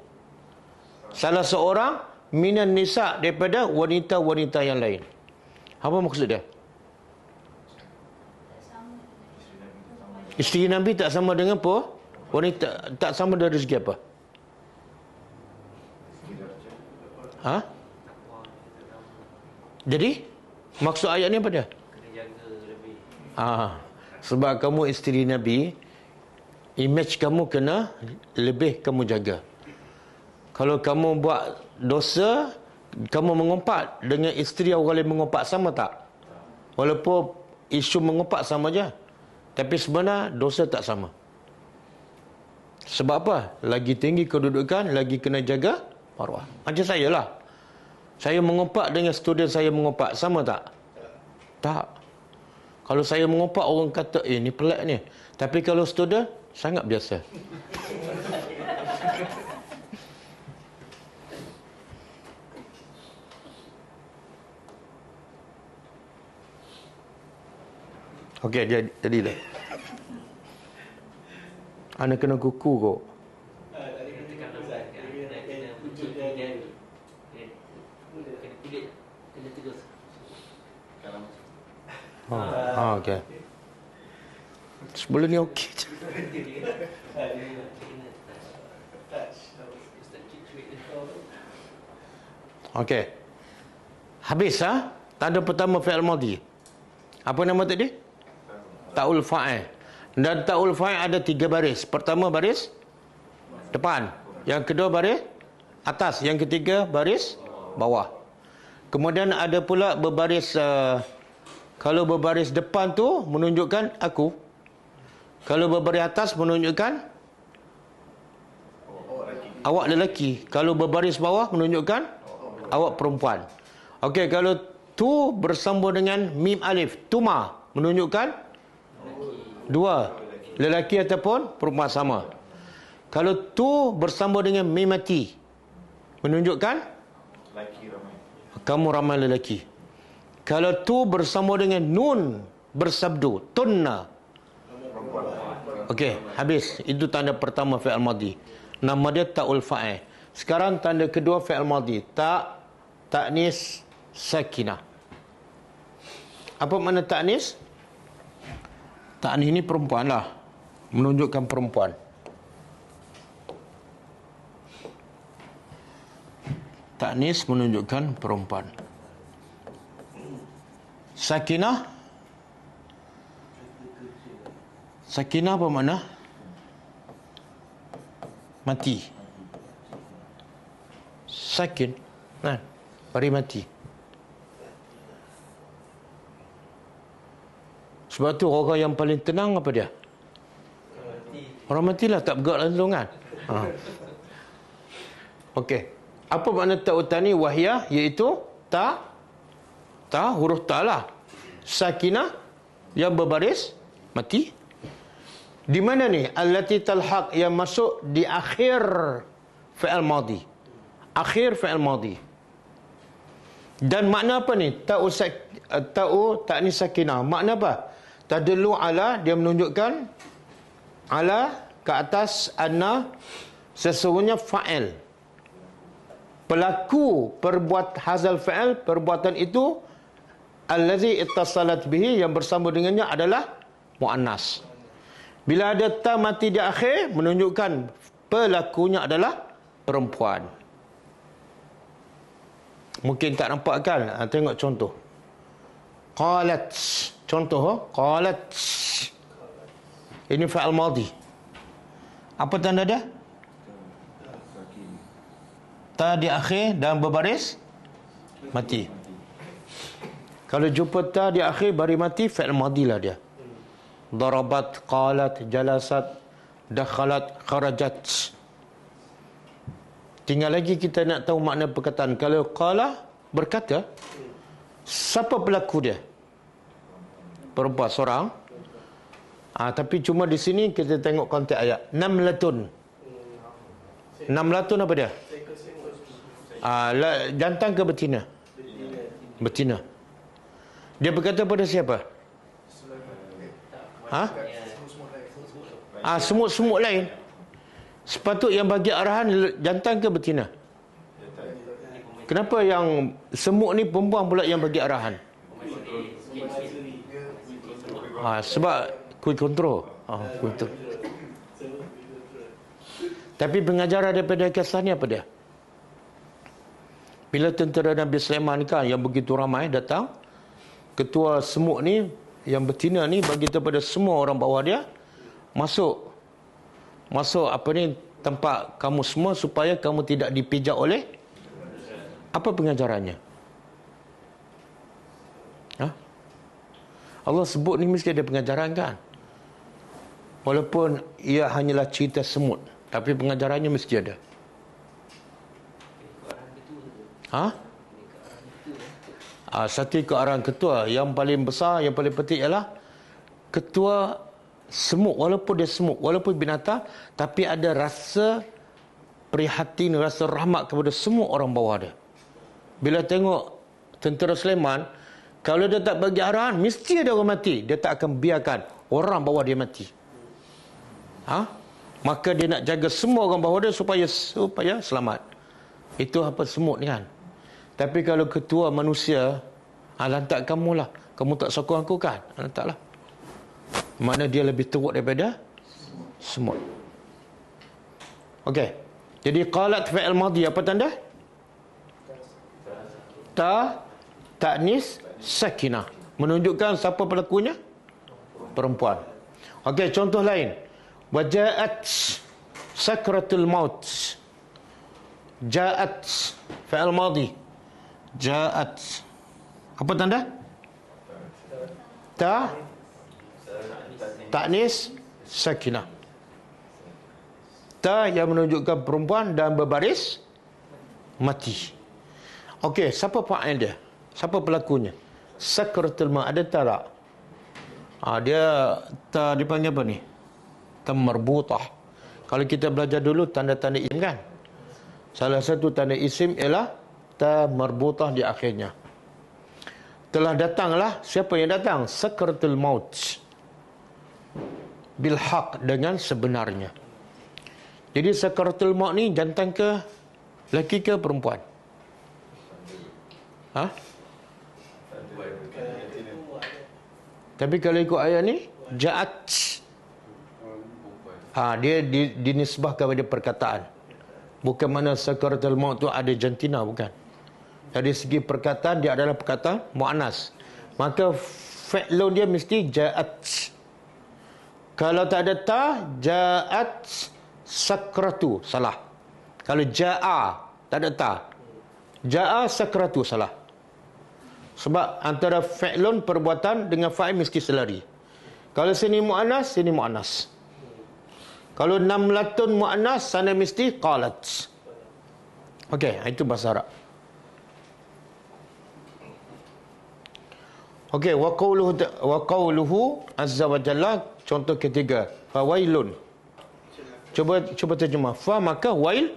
salah seorang minan nisa, daripada wanita-wanita yang lain. Apa maksud dia? Isteri Nabi tak sama dengan apa? Wanita tak sama dari segi apa? Jadi maksud ayat ni apa dia? Sebab kamu isteri Nabi, image kamu kena lebih kamu jaga. Kalau kamu buat dosa, kamu mengumpat dengan isteri orang lain mengumpat, sama tak? Walaupun isu mengopak sama je, tapi sebenarnya dosa tak sama. Sebab apa? Lagi tinggi kedudukan, lagi kena jaga maruah. Macam saya lah. Saya mengopak dengan student saya mengopak, sama tak? Tak. Kalau saya mengopak, orang kata, ni pelik ni. Tapi kalau student, sangat biasa. Okey, jadilah. Anak kena kuku kok. Okey. Sebelum ni okey. Okey. Habis tanda pertama fi'il madhi. Apa nama tadi? Ta'ul fa'il. Dan ta'ul fa'il ada 3 baris. Pertama baris depan, yang kedua baris atas, yang ketiga baris bawah. Kemudian ada pula berbaris kalau berbaris depan tu menunjukkan aku. Kalau berbaris atas menunjukkan awak lelaki. Kalau berbaris bawah menunjukkan awak perempuan. Okey, kalau tu bersambung dengan mim alif, tuma, menunjukkan dua, lelaki ataupun perempuan sama. Kalau tu bersambung dengan mim mati, menunjukkan kamu ramai lelaki. Kalau tu bersambung dengan nun bersabdu, tunna. Okey, habis. Itu tanda pertama fi'il madhi. Nama dia ta'ul fa'il. Sekarang tanda kedua fi'il madhi. Ta'nis sakinah. Apa makna ta'nis? Ta'nis ini perempuan lah. Menunjukkan perempuan. Ta'nis menunjukkan perempuan. Sakinah. Sakinah apa makna? Mati. Sakin. Bari mati. Sebab tu orang yang paling tenang apa dia? Orang matilah, tak bergerak langsung kan? Okey. Apa makna ta'utani wahiyah? Iaitu huruf ta lah. Sakinah yang berbaris mati. Di mana ni? Allati talhaq, yang masuk di akhir fi'il madhi. Akhir fi'il madhi. Dan makna apa ni? Ta'u ta'nis sakinah. Makna apa? Tadullu ala, dia menunjukkan ala, ke atas, anna, sesungguhnya fa'il. Pelaku perbuat hazal fa'il, perbuatan itu, allazi ittasalat bihi, yang bersambung dengannya adalah mu'annas. Bila ada ta mati di akhir, menunjukkan pelakunya adalah perempuan. Mungkin tak nampak kan? Tengok contoh. Qalat. Contoh, qalat. Ini fa'al madhi. Apa tanda dia? Ta di akhir dan berbaris mati. Kalau jumpa ta di akhir baris mati, fa'al madhi lah dia. Darabat, qalat, jalasat, dakhalat, kharajat. Tinggal lagi kita nak tahu makna perkataan. Kalau qala, berkata, siapa pelaku dia? Perempuan seorang. Tapi cuma di sini kita tengok konteks ayat. Namlatun. Namlatun apa dia? Jantan ke betina? Betina. Dia berkata pada siapa? Semut-semut lain. Sepatut yang bagi arahan jantan ke betina? Kenapa yang semut ni perempuan pula yang bagi arahan? Sebab kuih kontrol. Tapi pengajaran daripada kisah ni apa dia? Bila tentera Nabi Sulaiman kan yang begitu ramai datang, ketua semut ni, yang betina ni, bagi kepada semua orang bawah dia, masuk apa ni, tempat kamu semua supaya kamu tidak dipijak oleh. Apa pengajarannya? Allah sebut ni mesti ada pengajaran kan. Walaupun ia hanyalah cerita semut, tapi pengajarannya mesti ada. Satu ikut arahan ketua. Yang paling besar, yang paling penting ialah ketua semut. Walaupun dia semut, walaupun binatang, tapi ada rasa prihatin, rasa rahmat kepada semua orang bawah dia. Bila tengok tentera Sulaiman, kalau dia tak bagi arahan, mesti ada orang mati. Dia tak akan biarkan orang bawah dia mati. Maka dia nak jaga semua orang bawah dia supaya selamat. Itu apa semut ni kan. Tapi kalau ketua manusia, lantak kamu lah. Kamu tak sokong aku kan? Lantaklah. Mana dia lebih teruk daripada semut. Okey. Jadi qalat fi'il madhi apa tanda? Ta'nis sakinah. Menunjukkan siapa pelakunya? Perempuan. Okey, contoh lain. Waja'at sakratul maut. Ja'at fi'il madhi. Ja'at. Apa tanda? Ta'nis sakinah. Ta yang menunjukkan perempuan dan berbaris mati. Okey, siapa fa'il dia? Siapa pelakunya? Sakratul maut. Ada tak? Dia ta dipanggil apa ni? Ta marbutah. Kalau kita belajar dulu tanda-tanda isim kan? Salah satu tanda isim ialah ta marbutah di akhirnya. Telah datanglah, siapa yang datang? Sakratul maut. Bil haq, dengan sebenarnya. Jadi sakratul maut ni jantan ke lelaki ke perempuan? Tapi kalau ikut ayat ni, ja'at. Dia dinisbahkan kepada perkataan. Bukan mana sakratul maut tu ada jantina, bukan. Dari segi perkataan dia adalah perkataan muannas. Maka fi'lun dia mesti ja'at. Kalau tak ada ta, ja'at sakratu, salah. Kalau ja'a, tak ada ta, ja'a sakratu, salah. Sebab antara fi'lun perbuatan dengan fa'il mesti selari. Kalau sini mu'annas, sini mu'annas. Kalau namlatun mu'annas, sana mesti qalat. Okey, itu bahasa Arab. Okey, wa qawluhu azza wa jalla, contoh ketiga, fawailun. Cuba terjemah. Fa maka wail.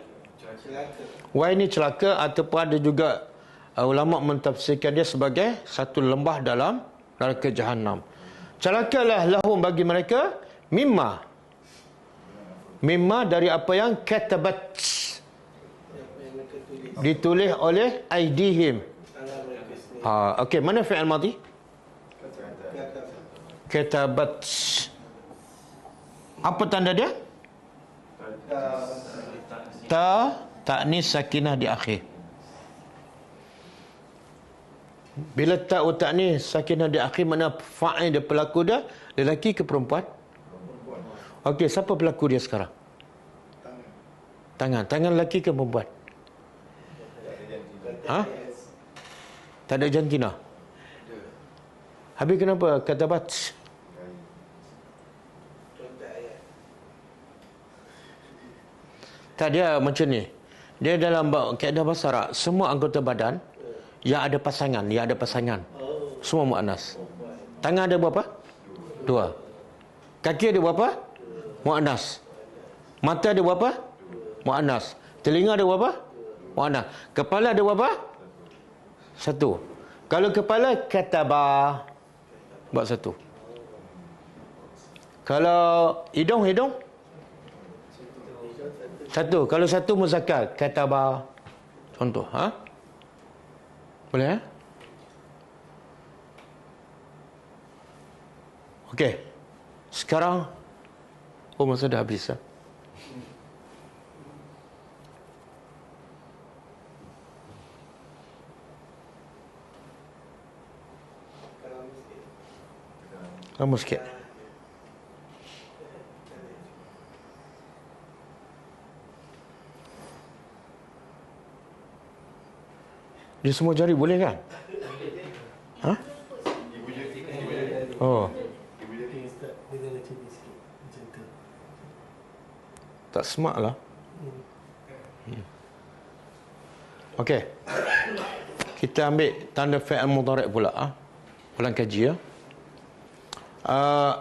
Wail ni celaka, ataupun ada juga ulama mentafsirkan dia sebagai satu lembah dalam neraka Jahannam. Celakalah lahum bagi mereka mimma dari apa yang katabat, ditulis oleh aidihim. Okey, mana fi'il madhi? Katabat. Apa tanda dia? Ta'nis sakinah di akhir. Bila ta'nis sakinah di akhir, mana fa'il dia, pelaku dia lelaki ke perempuan? Okey, siapa pelaku dia sekarang? Tangan lelaki ke perempuan? Tak ada jantina. Habis kenapa katabat? Tak, dia macam ni. Dia dalam kaedah bahasa Arab, semua anggota badan yang ada pasangan, semua muannas. Tangan ada berapa? 2. Kaki ada berapa? Muannas. Mata ada berapa? Muannas. Telinga ada berapa? Muannas. Kepala ada berapa? 1. Kalau kepala, kataba, buat 1. Kalau hidung 1. Kalau 1 muzakkar, kataba. Contoh, boleh? Okey. Sekarang masa dah habis. Lama sikit. Dia semua jari boleh kan? Oh, Dia start dengan macam ni sikit. Macam tu. tak smart lah. Okey. Kita ambil tanda fi'il mudhari' pula. Ulang kaji ya.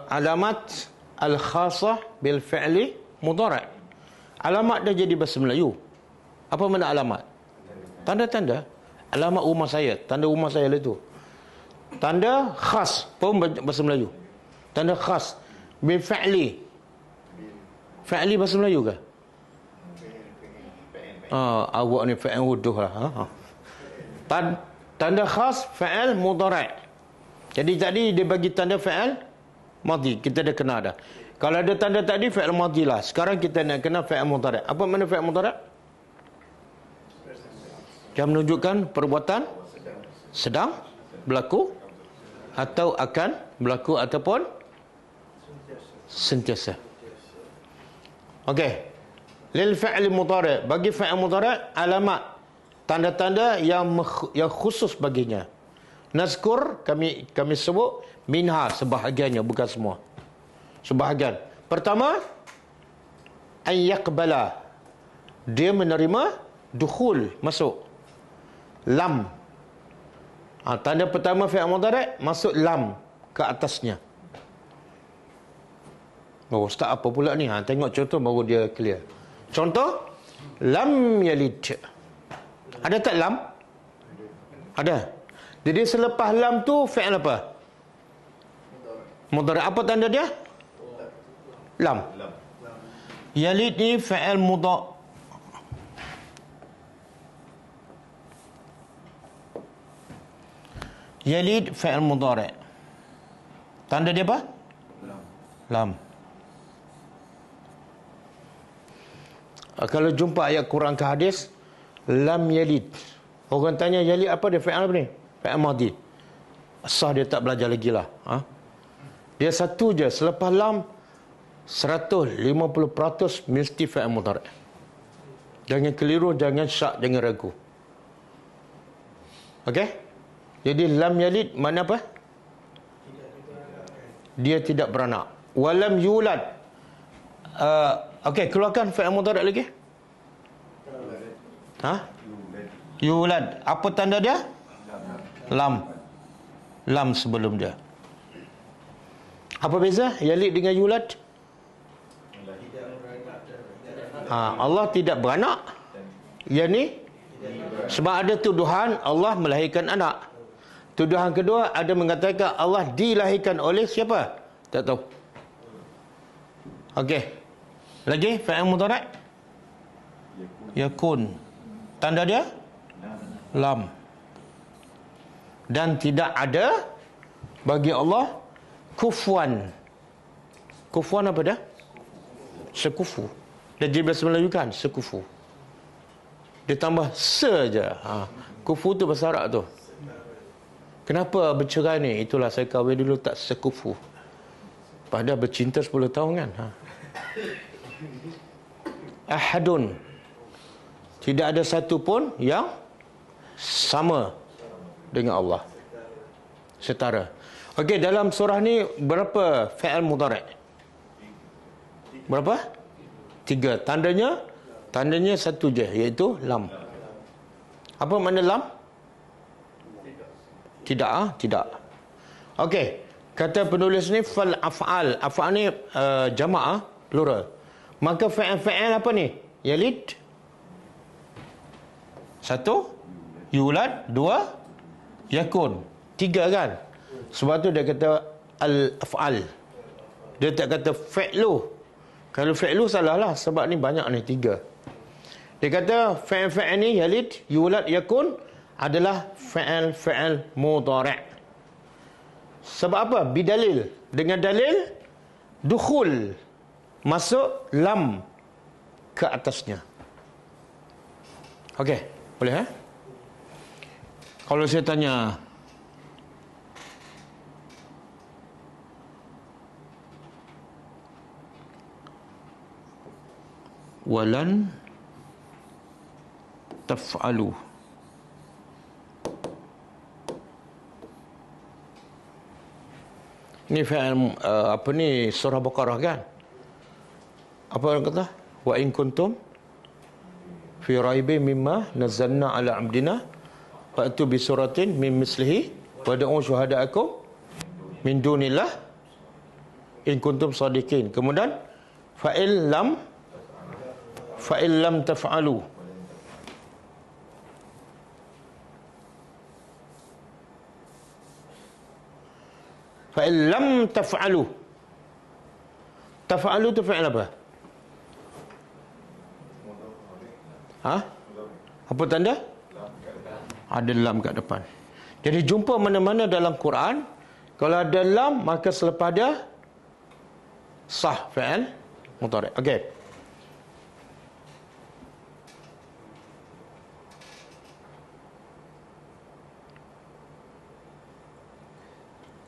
Alamat al-khasah bil fi'li mudhari'. Alamat dia jadi bahasa Melayu. Apa makna alamat? Tanda-tanda. Alamat rumah saya. Tanda rumah saya lah tu. Tanda khas pun bahasa Melayu. Tanda khas bil fi'li. Fi'li bahasa Melayu ke? Awak ni fi'il wuduh lah. Tanda khas fi'il mudhari'. Jadi tadi dia bagi tanda fi'il madhi. Kita dah kenal dah. Kalau ada tanda tadi fi'il madhi lah. Sekarang kita nak kenal fi'il mudhari'. Apa makna fi'il mudhari'? Yang menunjukkan perbuatan sedang berlaku atau akan berlaku ataupun sentiasa. Okey. Lil fi'il mudhari', bagi fi'il mudhari' alamat tanda-tanda yang khusus baginya. Nazkur kami sebut minha sebahagiannya, bukan semua. Sebahagian. Pertama, an yaqbala, dia menerima dukhul, masuk. Lam. Tanda pertama fi'il mudhari' masuk lam ke atasnya. Oh, ustaz apa pula ni? Tengok contoh baru dia clear. Contoh, lam yalid. Ada tak lam? Ada. Jadi selepas lam tu fi'il apa? Mudhari'. Apa tanda dia? Lam. Yalid ni fi'il mudhari'. Yalid fi'il mudhari'. Tanda dia apa? Lam. Kalau jumpa ayat Quran ke hadis, lam yalid. Orang tanya yalid apa dia? Fi'il apa ni? Fi'il madhi. Sah dia tak belajar lagi lah. Dia satu je. Selepas lam 150% mesti fi'il mudhari'. Jangan keliru, jangan syak, jangan ragu. Okey? Jadi lam yalid mana apa? Dia tidak beranak. Walam yulad. Okey, keluarkan fi'il mudhari' lagi. Yulad. Apa tanda dia? Lam. Lam sebelum dia. Apa beza yalid dengan yulad? Allah tidak beranak. Yang ni sebab ada tuduhan Allah melahirkan anak. Tuduhan kedua ada mengatakan Allah dilahirkan oleh siapa? Tak tahu. Okey. Lagi fi'il mudhari'? Yakun. Tanda dia? Lam. Dan tidak ada bagi Allah kufuan. Kufuan apa dah? Sekufu. Dia jadi bahasa Melayu kan? Sekufu. Dia tambah se je. Kufu tu bahasa Arab tu. Kenapa bercerai ni? Itulah saya kahwin dulu tak sekufu. Padahal bercinta 10 tahun kan? Ahadun. Tidak ada satu pun yang sama dengan Allah. Setara. Okey, dalam surah ni berapa fi'il mudhari'? Berapa? 3. Tandanya satu je, iaitu lam. Apa makna lam? Tidak. Okey. Kata penulis ni fal af'al. Af'al ni jamaah, plural. Maka fi'il apa ni? Yalid. 1. Yulad. 2. Yakun. 3 kan? Sebab tu dia kata al-af'al. Dia tak kata fi'lu. Kalau fi'lu salah lah. Sebab ni banyak ni 3. Dia kata fi'il ni yalid, yulad, yakun adalah fi'il mudhari'. Sebab apa? Bidalil. Dengan dalil dukhul, masuk lam ke atasnya. Okey, boleh Kalau saya tanya, walan taf'alu, Ni fi'il apa ni, surah Baqarah kan? Apa orang kata? Wa in kuntum fi raibin mimma nazzalna ala abdina fa'tu bi suratin min mislihi wad'u syuhada'akum min dunillah in kuntum sadiqin. Kemudian fa'il lam taf'alu, fa'il lam taf'alu. Taf'alu tu fi'il apa? Ha? Apa tanda? Ada lam kat depan. Jadi jumpa mana-mana dalam Quran, kalau ada lam maka selepas dia sah fi'il mudhari'. Okey.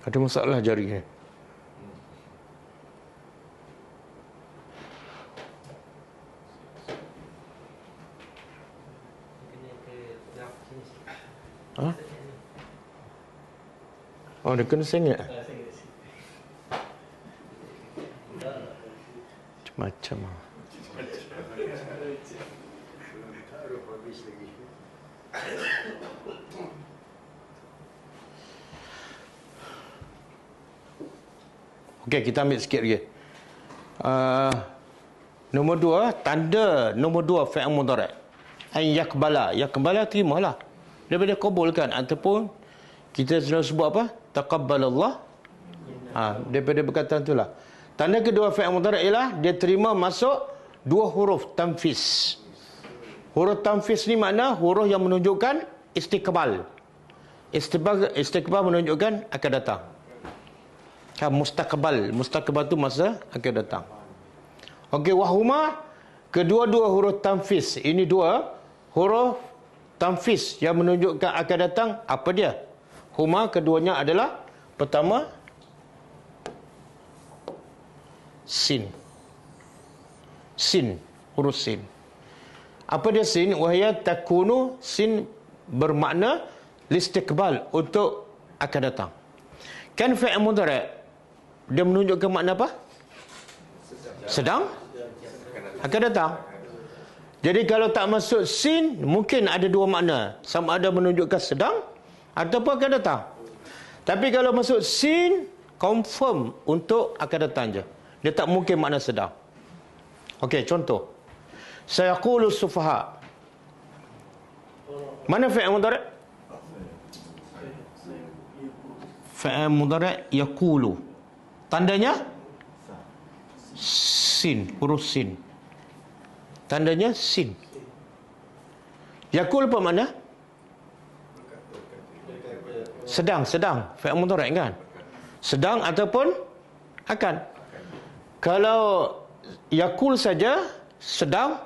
Ada masalah jari ni. Ha? Oh, dia kena sengit. Macam-macam. Okey, kita ambil sikit lagi. Nombor 2, tanda nombor 2 fi'il mudhari'. An yakbala. Yakbala terimalah. Daripada kabulkan ataupun kita sudah sebut apa? Taqabbalallah. Daripada perkataan itulah. Tanda kedua fi'il mudhari' ialah dia terima masuk dua huruf tanfis. Huruf tanfis ni makna huruf yang menunjukkan istiqbal. Istiqbal menunjukkan akan datang. Kan mustaqbal. Mustaqbal tu masa akan datang. Okey, wahuma, kedua-dua huruf tanfis. Ini dua huruf tanfis yang menunjukkan akan datang. Apa dia? Huma keduanya adalah, pertama sin. Sin, huruf sin. Apa dia sin? Wahya takunu, sin bermakna listiqbal, untuk akan datang. Kan fi'il mudhari' dia menunjukkan makna apa? Sedang akan datang. Jadi kalau tak masuk sin, mungkin ada dua makna. Sama ada menunjukkan sedang ataupun akan datang. Tapi kalau masuk sin, confirm untuk akan datang je. Dia tak mungkin makna sedang. Okey, contoh. Sayaqulu sufaha. Mana fi'il mudhari'? Fi'il mudhari' yaqulu. Tandanya sin, huruf sin. Tandanya sin. Yaqul apa makna? Sedang. Fi'il mudhari' kan? Sedang ataupun akan. Kalau yaqul saja, sedang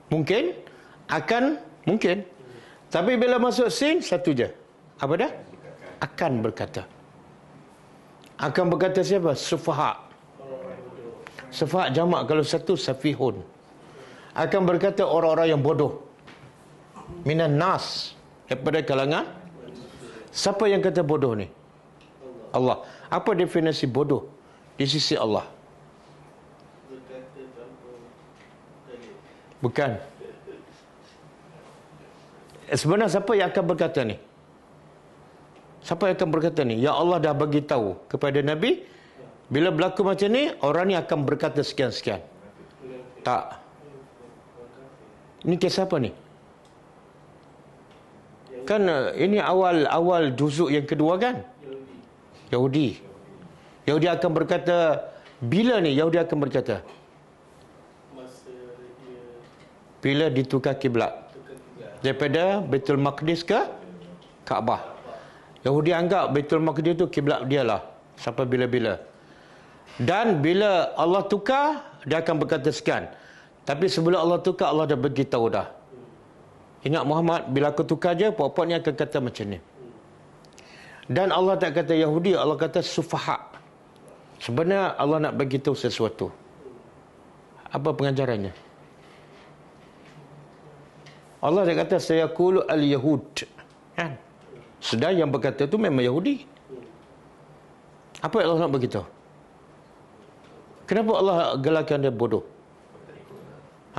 mungkin, akan mungkin. Tapi bila masuk sin, satu je. Apa dah? Akan berkata. Akan berkata siapa? Sufaha. Sufaha jamak, kalau satu safihun. Akan berkata orang-orang yang bodoh. Minan nas, daripada kalangan. Siapa yang kata bodoh ni? Allah. Apa definisi bodoh di sisi Allah? Bukan. Sebenarnya siapa yang akan berkata ni? Siapa yang akan berkata ni? Ya Allah dah bagi tahu kepada Nabi, bila berlaku macam ni, orang ni akan berkata sekian-sekian. Tak. Ini kisah apa ni? Kan ini awal juzuk yang kedua kan? Yahudi. Yahudi akan berkata, bila ni Yahudi akan berkata? Bila ditukar kiblat. Daripada Baitul Maqdis ke Kaabah. Yahudi anggap Baitul Maqdis tu kiblat dia lah. Sampai bila-bila. Dan bila Allah tukar, dia akan berkata sekian. Tapi sebelum Allah tukar, Allah dah beritahu dah. Ingat Muhammad, bila aku tukar je, puak-puak ni akan kata macam ni. Dan Allah tak kata Yahudi, Allah kata sufaha. Sebenarnya Allah nak beritahu sesuatu. Apa pengajarannya? Allah dah kata sayaqulu al-yahud. Kan? Sedang yang berkata tu memang Yahudi. Apa yang Allah nak beritahu? Kenapa Allah gelarkan dia bodoh?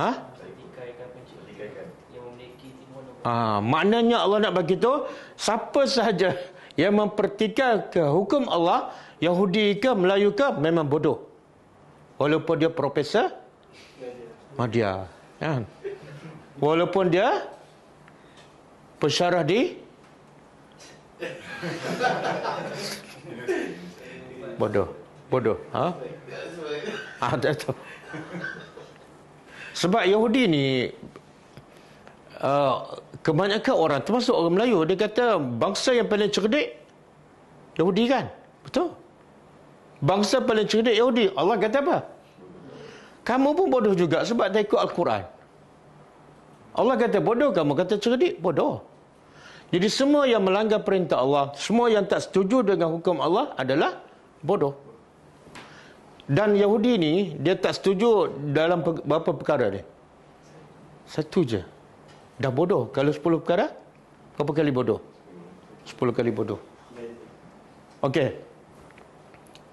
Ha? Maknanya Allah nak beritahu, siapa sahaja yang mempertikaikan ke hukum Allah, Yahudi ke Melayu ke, memang bodoh. Walaupun dia profesor Madya, kan? Walaupun dia pensyarah di bodoh. Tak tahu. Sebab Yahudi ni kebanyakan orang, termasuk orang Melayu, dia kata bangsa yang paling cerdik Yahudi, kan? Betul. Bangsa paling cerdik Yahudi. Allah kata apa? Kamu pun bodoh juga sebab tak ikut Al-Quran. Allah kata bodoh, kamu kata cerdik, bodoh. Jadi semua yang melanggar perintah Allah, semua yang tak setuju dengan hukum Allah adalah bodoh. Dan Yahudi ni, dia tak setuju dalam berapa perkara dia? Satu je. Dah bodoh. Kalau 10 perkara, berapa kali bodoh? 10 kali bodoh. Okey.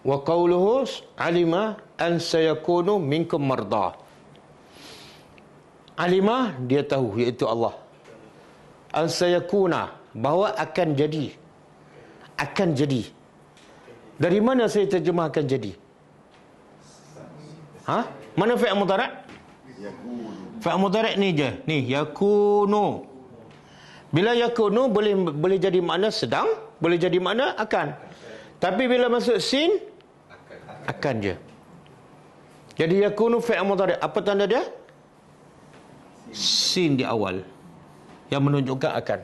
Wa qawluhu alima an sayakunu minkum marda. Alima, dia tahu, iaitu Allah. An sayakuna, bahawa akan jadi. Akan jadi. Dari mana saya terjemahkan jadi? Mana fi'il mudhari'? Fi'il mudhari' ni je. Ni, yakunu. Bila yakunu boleh jadi makna sedang, boleh jadi makna akan. Tapi bila masuk sin, akan je. Jadi yakunu fi'il mudhari'. Apa tanda dia? Sin di awal, yang menunjukkan akan.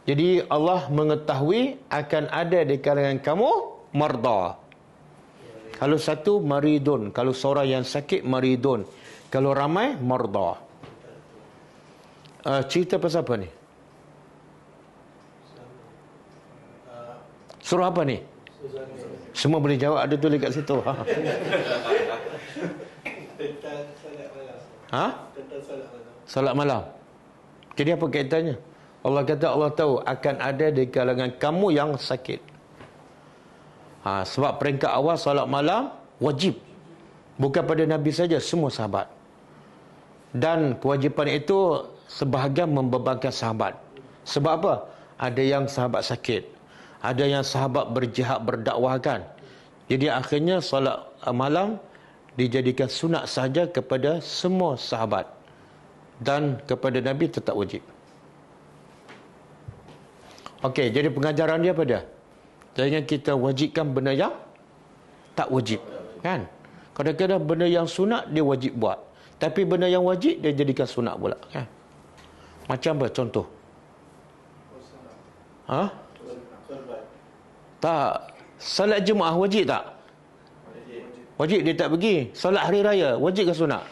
Jadi Allah mengetahui akan ada di kalangan kamu marda. Kalau satu, maridun. Kalau seorang yang sakit, maridun. Kalau ramai, marda. Cerita pasal apa ni? Surah apa ni? Semua boleh jawab, ada tulis kat situ. Tentang salat malam. Tentang salat malam. Salat malam. Jadi apa kaitannya? Allah kata Allah tahu akan ada di kalangan kamu yang sakit. Sebab peringkat awal salat malam wajib. Bukan pada Nabi saja, semua sahabat. Dan kewajipan itu sebahagian membebankan sahabat. Sebab apa? Ada yang sahabat sakit. Ada yang sahabat berjihad berdakwahkan. Jadi akhirnya salat malam dijadikan sunat sahaja kepada semua sahabat. Dan kepada Nabi tetap wajib. Okey, jadi pengajaran dia apa dia? Jangan kita wajibkan benda yang tak wajib, kan? Kadang-kadang benda yang sunat dia wajib buat, tapi benda yang wajib dia jadikan sunat pula, kan? Macam apa contoh? Tak. Salat Jumaat wajib tak? Wajib, dia tak pergi. Salat hari raya wajib ke sunat?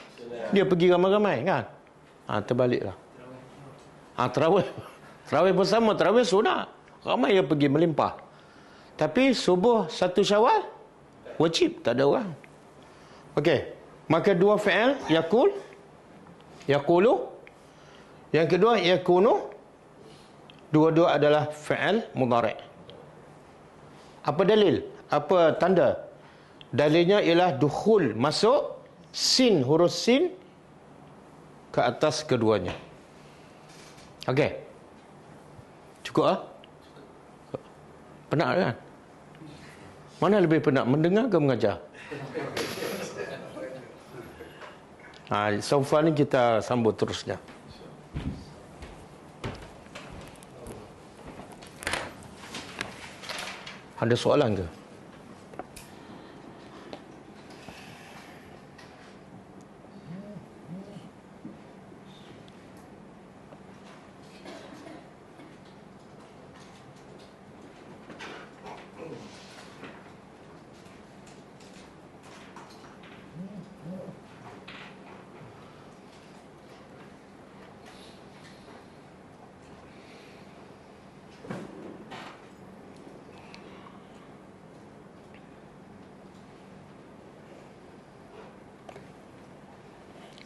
Dia pergi ramai-ramai, kan? Terbaliklah. Tarawih pun sama, tarawih sunat. Ramai yang pergi melimpah. Tapi subuh 1 Syawal wajib, tak ada orang. Okey, maka dua fi'il, yakul, yakulu. Yang kedua yakunu. Dua-dua adalah fi'il mudhari'. Apa dalil? Apa tanda? Dalilnya ialah dukhul, masuk sin, huruf sin ke atas keduanya. Okey. Cukup Penat kan? Mana lebih penat, mendengar ke mengajar? So far ni kita sambut terusnya. Ada soalan ke?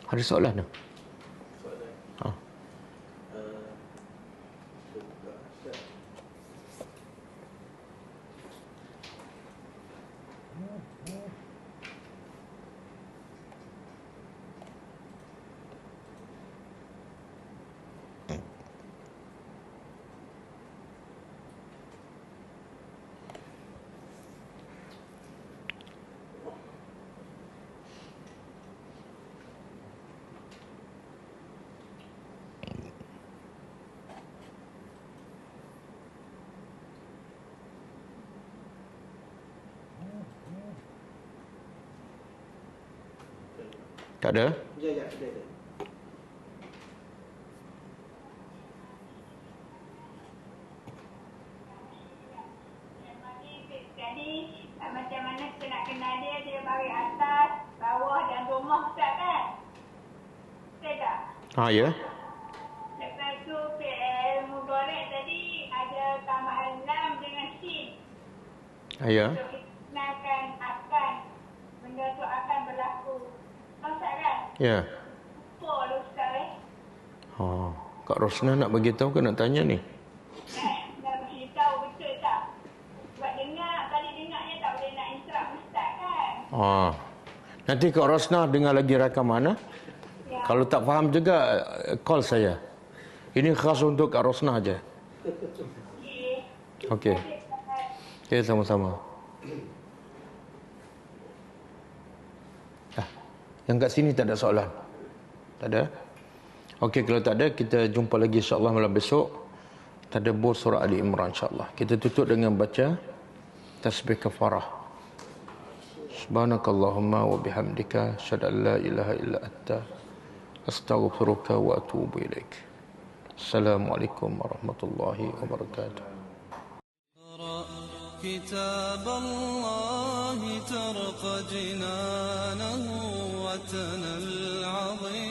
Ada soalan tak? Tak ada? Sekejap, ada. Jadi macam mana kita nak kenal dia, dia baris atas, bawah dan rumah Ustaz kan? Betul tak? Ya. Lepas tu fi'il mudhari' tadi ada tambahan lam dengan sin. Ya. Untuk kenalkan akan, benda tu akan berlaku. Ustaz kan? Ya. Lupa lah Ustaz Kak Rosna nak bagi tahu ke nak tanya ni? Dah beritahu betul tak? Sebab kali dengarnya tak boleh nak instruct Ustaz kan? Nanti Kak Rosna dengar lagi rakaman. Ya. Kalau tak faham juga, call saya. Ini khas untuk Kak Rosna aja. Okey. Okey, sama-sama. Yang kat sini tak ada soalan? Tak ada? Okey, kalau tak ada, kita jumpa lagi insya-Allah malam besok. Tadabbur surah Ali Imran insya-Allah. Kita tutup dengan baca tasbih kafarah. Subhanakallahumma wa bihamdika asyhadu an la ilaha illa anta astaghfiruka wa atubu ilaik. Assalamualaikum warahmatullahi wabarakatuh. كتاب الله ترق جنانه وتنى العظيم